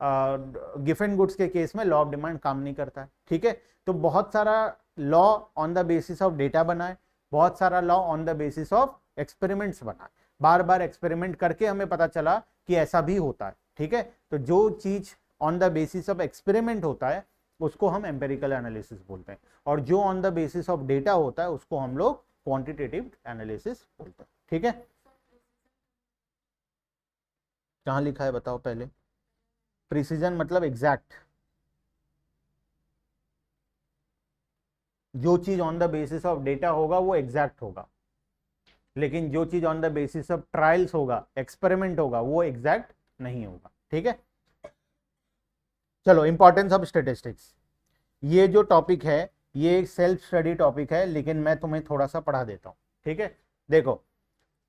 गिफन गुड्स के केस में लॉ ऑफ डिमांड काम नहीं करता है। ठीक है, तो बहुत सारा law on the basis of data बना है, बहुत सारा law on the basis of experiments बना है। बार बार एक्सपेरिमेंट करके हमें पता चला कि ऐसा भी होता है। ठीक है, तो जो चीज on the basis of experiment होता है उसको हम एम्पेरिकल एनालिसिस बोलते हैं, और जो on the basis of data होता है उसको हम लोग क्वांटिटेटिव एनालिसिस बोलते हैं। ठीक है, कहां लिखा है बताओ पहले? प्रिसीजन मतलब एग्जैक्ट, जो चीज on the basis of data होगा वो एग्जैक्ट होगा, लेकिन जो चीज on the basis of trials होगा, एक्सपेरिमेंट होगा, वो एग्जैक्ट नहीं होगा। ठीक है, चलो इंपॉर्टेंस ऑफ स्टेटिस्टिक्स, ये जो टॉपिक है ये एक सेल्फ स्टडी टॉपिक है, लेकिन मैं तुम्हें थोड़ा सा पढ़ा देता हूं। ठीक है, देखो,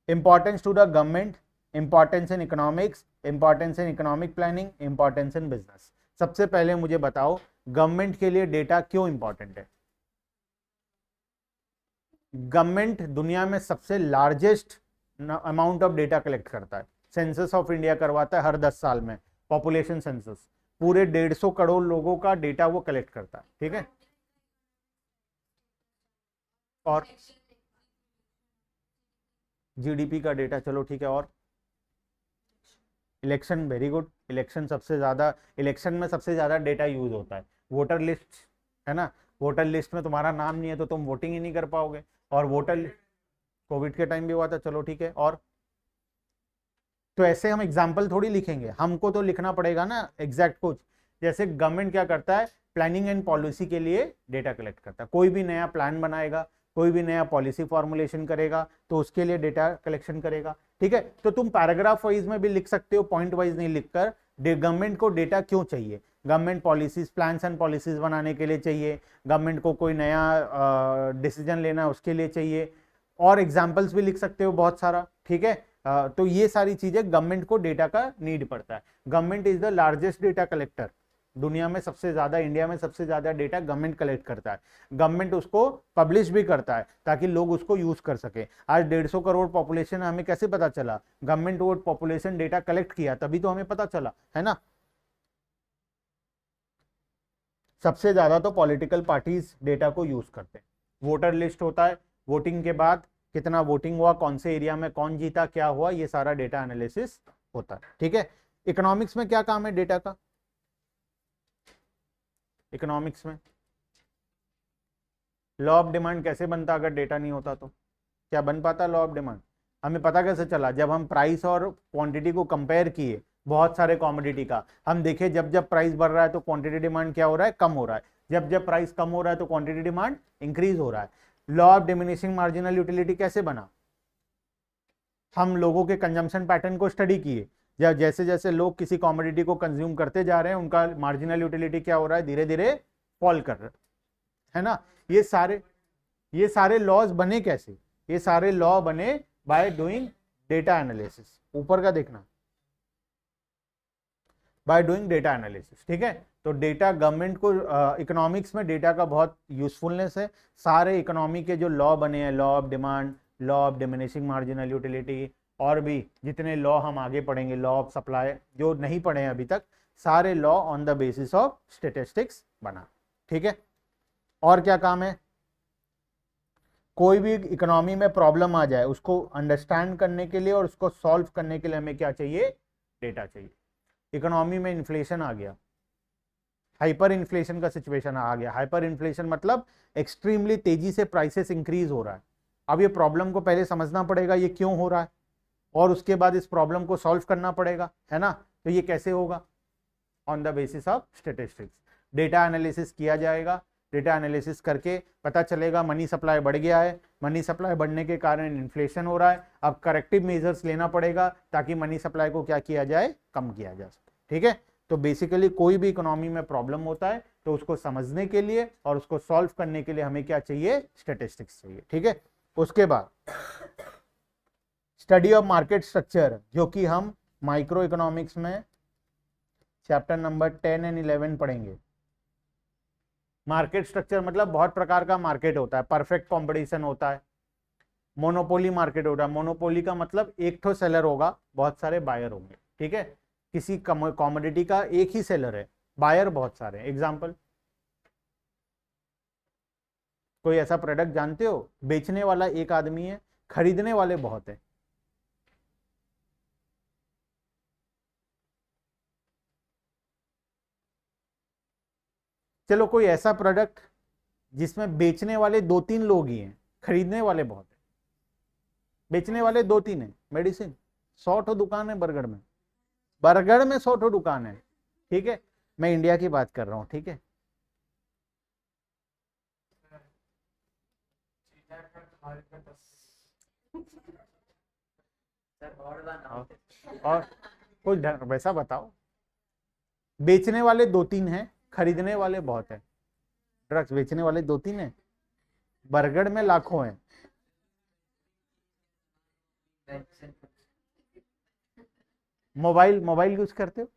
importance to the government, importance in economics, importance in economic planning, importance in business. सबसे पहले मुझे बताओ गवर्नमेंट के लिए डेटा क्यों इंपॉर्टेंट है? गवर्नमेंट दुनिया में सबसे largest amount of data collect करता है। सेंसस ऑफ इंडिया करवाता है हर 10 साल में, पॉपुलेशन सेंसस, पूरे 150 करोड़ लोगों का डेटा वो कलेक्ट करता है। ठीक है, और जीडीपी का डेटा, चलो ठीक है, और इलेक्शन, वेरी गुड, इलेक्शन सबसे ज्यादा, इलेक्शन में सबसे ज्यादा डेटा यूज होता है। वोटर लिस्ट है ना, वोटर लिस्ट में तुम्हारा नाम नहीं है तो तुम वोटिंग ही नहीं कर पाओगे, और वोटर कोविड के टाइम भी हुआ था। चलो ठीक है, और तो ऐसे हम एग्जाम्पल थोड़ी लिखेंगे, हमको तो लिखना पड़ेगा ना एग्जैक्ट कुछ। जैसे गवर्नमेंट क्या करता है, प्लानिंग एंड पॉलिसी के लिए डेटा कलेक्ट करता है। कोई भी नया प्लान बनाएगा, कोई भी नया पॉलिसी फॉर्मुलेशन करेगा तो उसके लिए डेटा कलेक्शन करेगा। ठीक है, तो तुम पैराग्राफ वाइज में भी लिख सकते हो, पॉइंट वाइज नहीं लिखकर। गवर्नमेंट को डेटा क्यों चाहिए? Government policies, plans and policies बनाने के लिए चाहिए, गवर्नमेंट को कोई नया डिसीजन लेना उसके लिए चाहिए, और एग्जाम्पल्स भी लिख सकते हो बहुत सारा। ठीक है, तो ये सारी चीजें गवर्नमेंट को डेटा का नीड पड़ता है। Government is the largest data collector, दुनिया में सबसे ज्यादा, इंडिया में सबसे ज्यादा डेटा गवर्नमेंट कलेक्ट करता है। गवर्नमेंट उसको पब्लिश भी करता है ताकि लोग उसको यूज कर सके। आज 150 करोड़ पॉपुलेशन, हमें कैसे पता चला? गवर्नमेंट वो पॉपुलेशन डेटा कलेक्ट किया तभी तो हमें पता चला, है ना। सबसे ज्यादा तो पॉलिटिकल पार्टीज डेटा को यूज करते हैं। वोटर लिस्ट होता है, वोटिंग के बाद कितना वोटिंग हुआ, कौन से एरिया में कौन जीता, क्या हुआ, ये सारा डेटा एनालिसिस होता है। ठीक है, इकोनॉमिक्स में क्या काम है डेटा का? इकोनॉमिक्स में लॉ ऑफ डिमांड कैसे बनता? अगर डेटा नहीं होता तो क्या बन पाता लॉ ऑफ डिमांड? हमें पता कैसे चला? जब हम प्राइस और क्वांटिटी को कंपेयर किए बहुत सारे कॉमोडिटी का, हम देखे जब जब प्राइस बढ़ रहा है तो क्वांटिटी डिमांड क्या हो रहा है, कम हो रहा है। जब जब प्राइस कम हो रहा है तो क्वांटिटी डिमांड इंक्रीज हो रहा है। Law of diminishing marginal utility कैसे बना? हम लोगों के कंजम्पशन पैटर्न को स्टडी किए, जब जैसे जैसे लोग किसी कॉमोडिटी को कंज्यूम करते जा रहे हैं उनका मार्जिनल यूटिलिटी क्या हो रहा है, धीरे धीरे फॉल कर रहा है ना। ये सारे लॉज बने कैसे? ये सारे लॉ बने बाय डूइंग डेटा एनालिसिस। ऊपर का देखना, बाय डूइंग डेटा एनालिसिस। ठीक है, तो डेटा गवर्नमेंट को, इकोनॉमिक्स में डेटा का बहुत यूजफुलनेस है। सारे इकोनॉमी के जो लॉ बने हैं, law of demand, law of diminishing marginal utility, और भी जितने लॉ हम आगे पढ़ेंगे, लॉ ऑफ सप्लाई, जो नहीं पढ़े हैं अभी तक, सारे law on the basis of statistics बना। ठीक है, और क्या काम है? कोई भी इकोनॉमी में प्रॉब्लम आ जाए उसको अंडरस्टैंड करने के लिए और उसको सॉल्व करने के लिए हमें क्या चाहिए? डेटा चाहिए। इकोनॉमी में इन्फ्लेशन आ गया, हाइपर इन्फ्लेशन का सिचुएशन आ गया। हाइपर इन्फ्लेशन मतलब एक्सट्रीमली तेजी से प्राइसेस इंक्रीज हो रहा है। अब ये प्रॉब्लम को पहले समझना पड़ेगा ये क्यों हो रहा है, और उसके बाद इस प्रॉब्लम को सॉल्व करना पड़ेगा, है ना। तो ये कैसे होगा? On the basis of statistics data analysis किया जाएगा। डेटा एनालिसिस करके पता चलेगा मनी सप्लाई बढ़ गया है, मनी सप्लाई बढ़ने के कारण इन्फ्लेशन हो रहा है। अब करेक्टिव मेजर्स लेना पड़ेगा ताकि मनी सप्लाई को क्या किया जाए, कम किया जा सके। ठीक है, तो बेसिकली कोई भी इकोनॉमी में प्रॉब्लम होता है तो उसको समझने के लिए और उसको सॉल्व करने के लिए हमें क्या चाहिए, स्टैटिस्टिक्स चाहिए, ठीक है। उसके बाद स्टडी ऑफ मार्केट स्ट्रक्चर, जो कि हम माइक्रो इकोनॉमिक्स में चैप्टर नंबर 10 एंड 11 पढ़ेंगे। मार्केट स्ट्रक्चर मतलब बहुत प्रकार का मार्केट होता है, परफेक्ट कंपटीशन होता है, मोनोपोली मार्केट होता है। मोनोपोली का मतलब एक तो सेलर होगा, बहुत सारे बायर होंगे, ठीक है। किसी कमोडिटी का एक ही सेलर है, बायर बहुत सारे हैं। एग्जांपल, कोई ऐसा प्रोडक्ट जानते हो, बेचने वाला एक आदमी है, खरीदने वाले बहुत है। चलो कोई ऐसा प्रोडक्ट जिसमें बेचने वाले 2-3 लोग ही हैं, खरीदने वाले बहुत है। बेचने वाले 2-3 हैं। मेडिसिन 100 ठो दुकान है बरगढ़ में, बरगढ़ में 100 ठो दुकान है, ठीक है। मैं इंडिया की बात कर रहा हूं, ठीक है। और कोई वैसा बताओ, बेचने वाले 2-3 हैं, खरीदने वाले बहुत है। ड्रग्स बेचने वाले 2-3 हैं, बरगढ़ में लाखों हैं। मोबाइल मोबाइल यूज करते हो,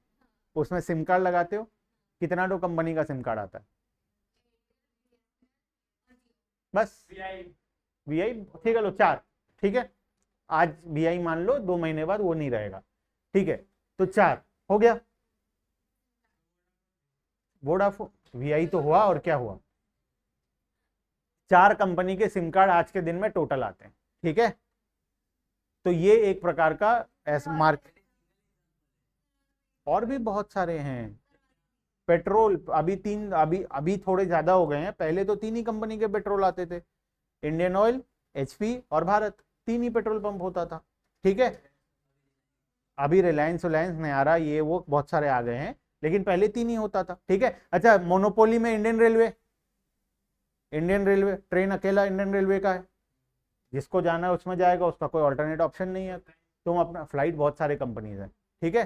उसमें सिम कार्ड लगाते हो, कितना तो कंपनी का सिम कार्ड आता है, बस वीआई, ठीक है, लो 4, ठीक है। आज वीआई मान लो, 2 महीने बाद वो नहीं रहेगा, ठीक है, तो 4 हो गया। वोडाफोन, वीआई तो हुआ, और क्या हुआ, 4 कंपनी के सिम कार्ड आज के दिन में टोटल आते हैं, ठीक है। तो ये एक प्रकार का ऐसा मार्केट, और भी बहुत सारे हैं। पेट्रोल अभी 3, अभी थोड़े ज्यादा हो गए हैं, पहले तो 3 ही कंपनी के पेट्रोल आते थे, इंडियन ऑयल, एचपी और भारत, 3 ही पेट्रोल पंप होता था, ठीक है। अभी रिलायंस नयारा ये वो बहुत सारे आ गए हैं, लेकिन पहले 3 ही होता था, ठीक है। अच्छा, मोनोपोली में इंडियन रेलवे, ट्रेन अकेला इंडियन रेलवे का है, जिसको जाना है उसमें जाएगा, उसका कोई ऑल्टरनेट ऑप्शन नहीं है। तुम अपना फ्लाइट, बहुत सारे कंपनीज है, ठीक है।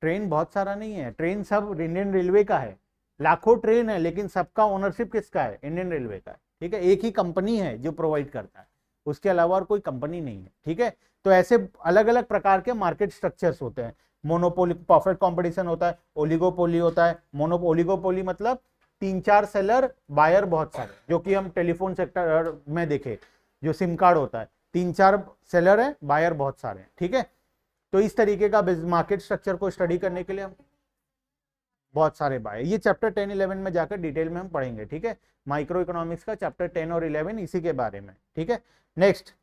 ट्रेन बहुत सारा नहीं है, ट्रेन सब इंडियन रेलवे का है, लाखों ट्रेन है, लेकिन सबका ओनरशिप किसका है, इंडियन रेलवे का है, ठीक है। एक ही कंपनी है जो प्रोवाइड करता है, उसके अलावा और कोई कंपनी नहीं है, ठीक है। तो ऐसे अलग अलग प्रकार के मार्केट स्ट्रक्चर्स होते हैं। मोनोपोली, परफेक्ट कंपटीशन होता है, ओलिगोपोली होता है। ओलिगोपोली मतलब 3-4 सेलर, बायर बहुत सारे, जो कि हम टेलीफोन सेक्टर में देखे, जो सिम कार्ड होता है, 3-4 सेलर है, बायर बहुत सारे हैं, ठीक है। तो इस तरीके का मार्केट स्ट्रक्चर को स्टडी करने के लिए हम बहुत सारे बाय, ये चैप्टर 10-11 में जाकर डिटेल में हम पढ़ेंगे, ठीक है। माइक्रो इकोनॉमिक्स का चैप्टर 10 और 11 इसी के बारे में, ठीक है। Next,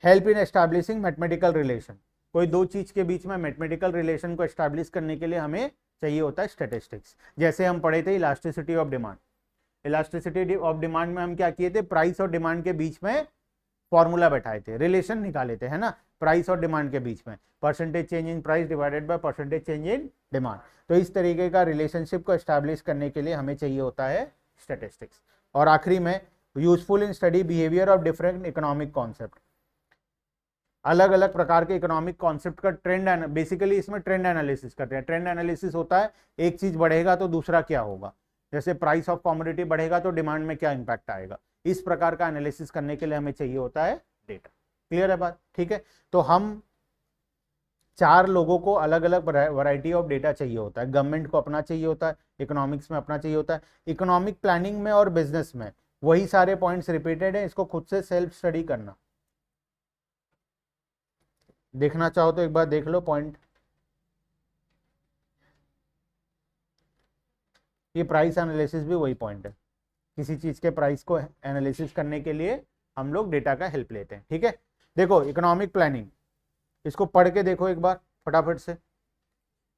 help in establishing mathematical relation. कोई दो चीज के बीच में मैथमेटिकल रिलेशन को एस्टैब्लिश करने के लिए हमें चाहिए होता है स्टैटिस्टिक्स। जैसे हम पढ़े थे elasticity of demand, elasticity of demand में हम क्या किए थे, प्राइस और डिमांड के बीच में फॉर्मूला बैठाए थे, रिलेशन निकाले थे, है ना, प्राइस और डिमांड के बीच में, percentage change in price divided by percentage change in demand. तो इस तरीके का रिलेशनशिप को एस्टैब्लिश करने के लिए हमें चाहिए होता है स्टैटिस्टिक्स। और आखिरी में, useful in study behaviour of different economic concept, अलग अलग प्रकार के इकोनॉमिक कॉन्सेप्ट का ट्रेंड, बेसिकली इसमें ट्रेंड एनालिसिस करते हैं। ट्रेंड एनालिसिस होता है, एक चीज बढ़ेगा तो दूसरा क्या होगा, जैसे प्राइस ऑफ कमोडिटी बढ़ेगा तो डिमांड में क्या इंपैक्ट आएगा, इस प्रकार का एनालिसिस करने के लिए हमें चाहिए होता है डेटा। क्लियर है बात, ठीक है। तो हम 4 लोगों को अलग अलग वैरायटी ऑफ डेटा चाहिए होता है। गवर्नमेंट को अपना चाहिए होता है, इकोनॉमिक्स में अपना चाहिए होता है, इकोनॉमिक प्लानिंग में और बिजनेस में वही सारे पॉइंट्स रिपीटेड है, इसको खुद से सेल्फ स्टडी करना। देखना चाहो तो एक बार देख लो पॉइंट, ये प्राइस एनालिसिस भी वही पॉइंट है। किसी चीज के प्राइस को एनालिसिस करने के लिए हम लोग डेटा का हेल्प लेते हैं, ठीक है। देखो इकोनॉमिक प्लानिंग, इसको पढ़ के देखो एक बार फटाफट से।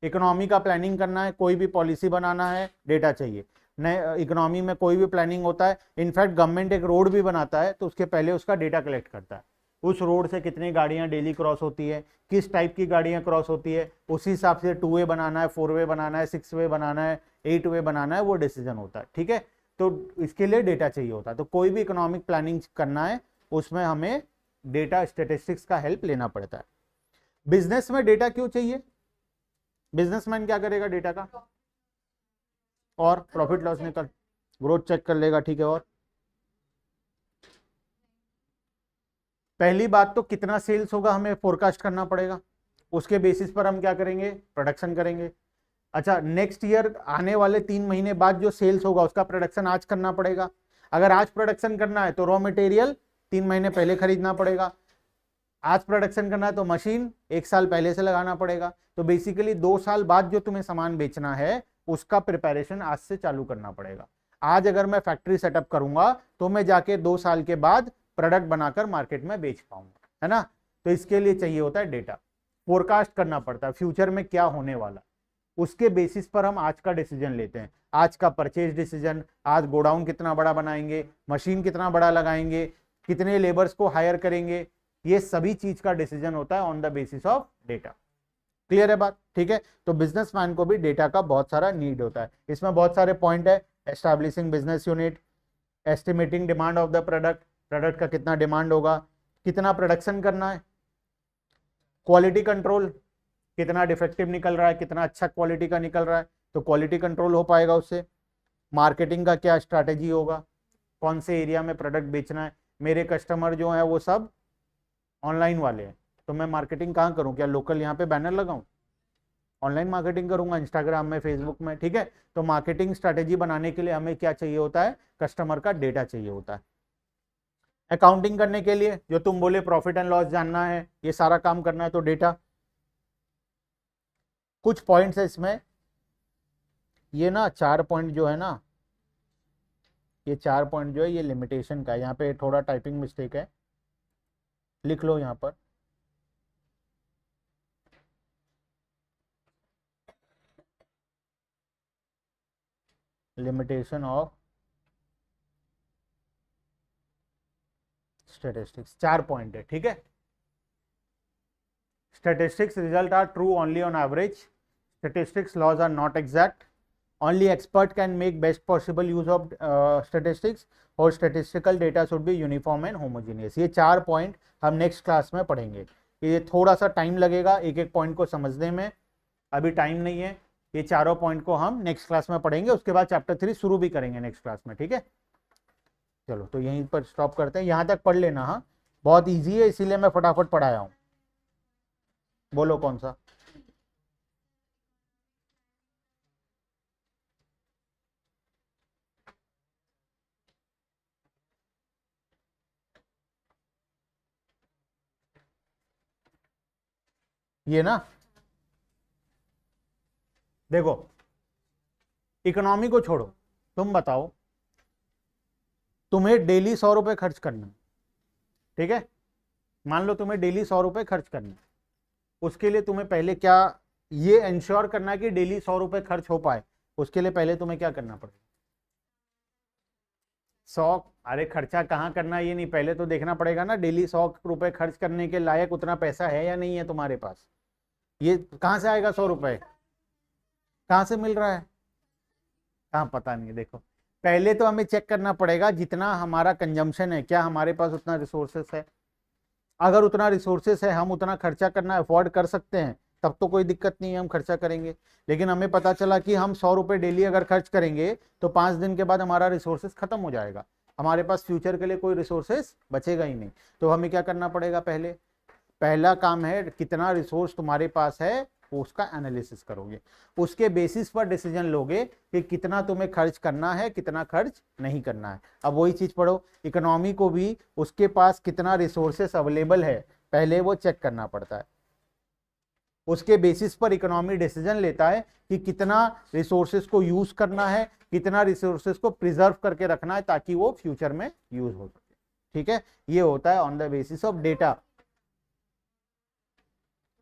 इकोनॉमी का प्लानिंग करना है, कोई भी पॉलिसी बनाना है, डेटा चाहिए। नए इकोनॉमी में कोई भी प्लानिंग होता है, इनफैक्ट गवर्नमेंट एक रोड भी बनाता है तो उसके पहले उसका डेटा कलेक्ट करता है, उस रोड से कितनी गाड़ियां डेली क्रॉस होती है, किस टाइप की गाड़ियां क्रॉस होती है, उसी हिसाब से 2 वे बनाना है, 4 वे बनाना है, 6 वे बनाना है, 8 वे बनाना है, वो डिसीजन होता है, ठीक है। तो इसके लिए डेटा चाहिए होता है। तो कोई भी इकोनॉमिक प्लानिंग करना है उसमें हमें डेटा स्टेटिस्टिक्स का हेल्प लेना पड़ता है। बिजनेस में डेटा क्यों चाहिए, बिजनेसमैन क्या करेगा डेटा का, और प्रॉफिट लॉस निकल, ग्रोथ चेक कर लेगा, ठीक है। और पहली बात तो कितना सेल्स होगा हमें फोरकास्ट करना पड़ेगा, उसके बेसिस पर हम क्या करेंगे, प्रोडक्शन करेंगे। अच्छा, नेक्स्ट ईयर आने वाले 3 महीने बाद जो सेल्स होगा उसका प्रोडक्शन आज करना पड़ेगा। अगर आज प्रोडक्शन करना है तो रॉ मटेरियल 3 महीने पहले खरीदना पड़ेगा। आज प्रोडक्शन करना है तो मशीन 1 साल पहले से लगाना पड़ेगा। तो बेसिकली 2 साल बाद जो तुम्हें सामान बेचना है उसका प्रिपरेशन आज से चालू करना पड़ेगा। आज अगर मैं फैक्ट्री सेटअप करूंगा तो मैं जाके 2 साल के बाद प्रोडक्ट बनाकर मार्केट में बेच पाऊंगा, है ना। तो इसके लिए चाहिए होता है डेटा, फोरकास्ट करना पड़ता है फ्यूचर में क्या होने वाला, उसके बेसिस पर हम आज का डिसीजन लेते हैं। आज का परचेज डिसीजन, आज गोडाउन कितना बड़ा बनाएंगे, मशीन कितना बड़ा लगाएंगे, कितने लेबर्स को हायर करेंगे, ये सभी चीज का डिसीजन होता है on the basis of data. Clear है बात, ठीक है। तो बिजनेसमैन को भी डेटा का बहुत सारा नीड होता है। इसमें बहुत सारे पॉइंट है, establishing business unit, estimating demand of the product, product का कितना डिमांड होगा, कितना प्रोडक्शन करना है, क्वालिटी कंट्रोल, कितना डिफेक्टिव निकल रहा है, कितना अच्छा क्वालिटी का निकल रहा है, तो क्वालिटी कंट्रोल हो पाएगा उससे। मार्केटिंग का क्या स्ट्रैटेजी होगा, कौन से एरिया में प्रोडक्ट बेचना है, मेरे कस्टमर जो है वो सब ऑनलाइन वाले हैं, तो मैं मार्केटिंग कहाँ करूँ, क्या लोकल यहाँ पे बैनर लगाऊं, ऑनलाइन मार्केटिंग करूंगा इंस्टाग्राम में, फेसबुक में, ठीक है। तो मार्केटिंग स्ट्रैटेजी बनाने के लिए हमें क्या चाहिए होता है, कस्टमर का डेटा चाहिए होता है। अकाउंटिंग करने के लिए जो तुम बोले प्रॉफिट एंड लॉस जानना है, ये सारा काम करना है, तो डेटा। कुछ पॉइंट्स है इसमें, ये ना 4 पॉइंट जो है ना, ये 4 पॉइंट जो है ये लिमिटेशन का है, यहाँ पे थोड़ा टाइपिंग मिस्टेक है, लिख लो यहाँ पर। लिमिटेशन ऑफ स्टैटिस्टिक्स, 4 पॉइंट है, ठीक है। Statistics result are true only on average. Statistics laws are not exact. Only expert can make best possible use of statistics और statistical data should be uniform and homogeneous. ये 4 पॉइंट हम नेक्स्ट क्लास में पढ़ेंगे। ये थोड़ा सा टाइम लगेगा एक एक पॉइंट को समझने में, अभी टाइम नहीं है। ये चारों पॉइंट को हम नेक्स्ट क्लास में पढ़ेंगे, उसके बाद चैप्टर 3 शुरू भी करेंगे नेक्स्ट क्लास में, ठीक है। चलो तो यहीं पर स्टॉप करते हैं, यहाँ तक पढ़ लेना। हाँ, बहुत ईजी है इसीलिए मैं फटाफट पढ़ाया हूँ। बोलो कौन सा। ये ना, देखो इकोनॉमी को छोड़ो, तुम बताओ, तुम्हें डेली 100 रुपए खर्च करना है, ठीक है। मान लो तुम्हें डेली 100 रुपए खर्च करना है, उसके लिए तुम्हें पहले क्या ये इंश्योर करना है कि डेली 100 रुपए खर्च हो पाए, उसके लिए पहले तुम्हें क्या करना पड़ेगा, 100। अरे खर्चा कहाँ करना है ये नहीं, पहले तो देखना पड़ेगा ना डेली 100 रुपए खर्च करने के लायक उतना पैसा है या नहीं है तुम्हारे पास। ये कहाँ से आएगा 100 रुपए, कहाँ से मिल रहा है, कहाँ, पता नहीं। देखो पहले तो हमें चेक करना पड़ेगा जितना हमारा कंजम्पशन है, क्या हमारे पास उतना रिसोर्सेस है। अगर उतना रिसोर्सेस है, हम उतना खर्चा करना अफोर्ड कर सकते हैं, तब तो कोई दिक्कत नहीं है, हम खर्चा करेंगे। लेकिन हमें पता चला कि हम 100 रुपए डेली अगर खर्च करेंगे तो 5 दिन के बाद हमारा रिसोर्सेस खत्म हो जाएगा, हमारे पास फ्यूचर के लिए कोई रिसोर्सेस बचेगा ही नहीं। तो हमें क्या करना पड़ेगा, पहला काम है कितना रिसोर्स तुम्हारे पास है उसका एनालिसिस करोगे, उसके बेसिस पर डिसीजन लोगे कि कितना तुम्हें खर्च करना है, कितना खर्च नहीं करना है। अब वही चीज पढ़ो, इकोनॉमी को भी उसके पास कितना रिसोर्सेस अवेलेबल है पहले वो चेक करना पड़ता है, उसके बेसिस पर इकोनॉमी डिसीजन लेता है कि कितना रिसोर्सेस को यूज करना है, कितना रिसोर्सेस को प्रिजर्व करके रखना है ताकि वो फ्यूचर में यूज हो सके, ठीक है। ये होता है on the basis of data.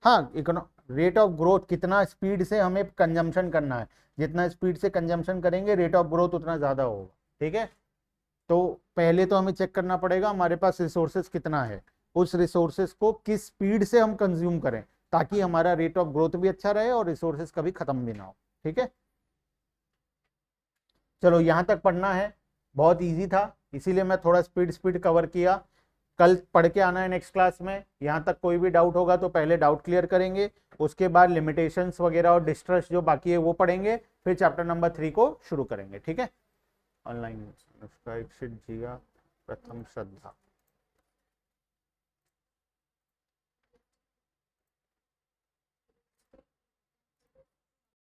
हाँ, रेट ऑफ ग्रोथ, कितना स्पीड से हमें कंजम्पशन करना है, जितना स्पीड से कंजम्पशन करेंगे रेट ऑफ ग्रोथ उतना ज्यादा होगा, ठीक है। तो पहले तो हमें चेक करना पड़ेगा हमारे पास रिसोर्सेस कितना है, उस रिसोर्सेस को किस स्पीड से हम कंज्यूम करें ताकि हमारा रेट ऑफ ग्रोथ भी अच्छा रहे और रिसोर्सेस कभी खत्म भी ना हो, ठीक है। चलो यहां तक पढ़ना है, बहुत इजी था इसीलिए मैं थोड़ा स्पीड स्पीड कवर किया। कल पढ़ के आना है नेक्स्ट क्लास में। यहाँ तक कोई भी डाउट होगा तो पहले डाउट क्लियर करेंगे, उसके बाद लिमिटेशंस वगैरह और डिस्ट्रेस जो बाकी है वो पढ़ेंगे, फिर चैप्टर नंबर 3 को शुरू करेंगे। ठीक है, ऑनलाइन उसका एक जिया प्रथम श्रद्धा।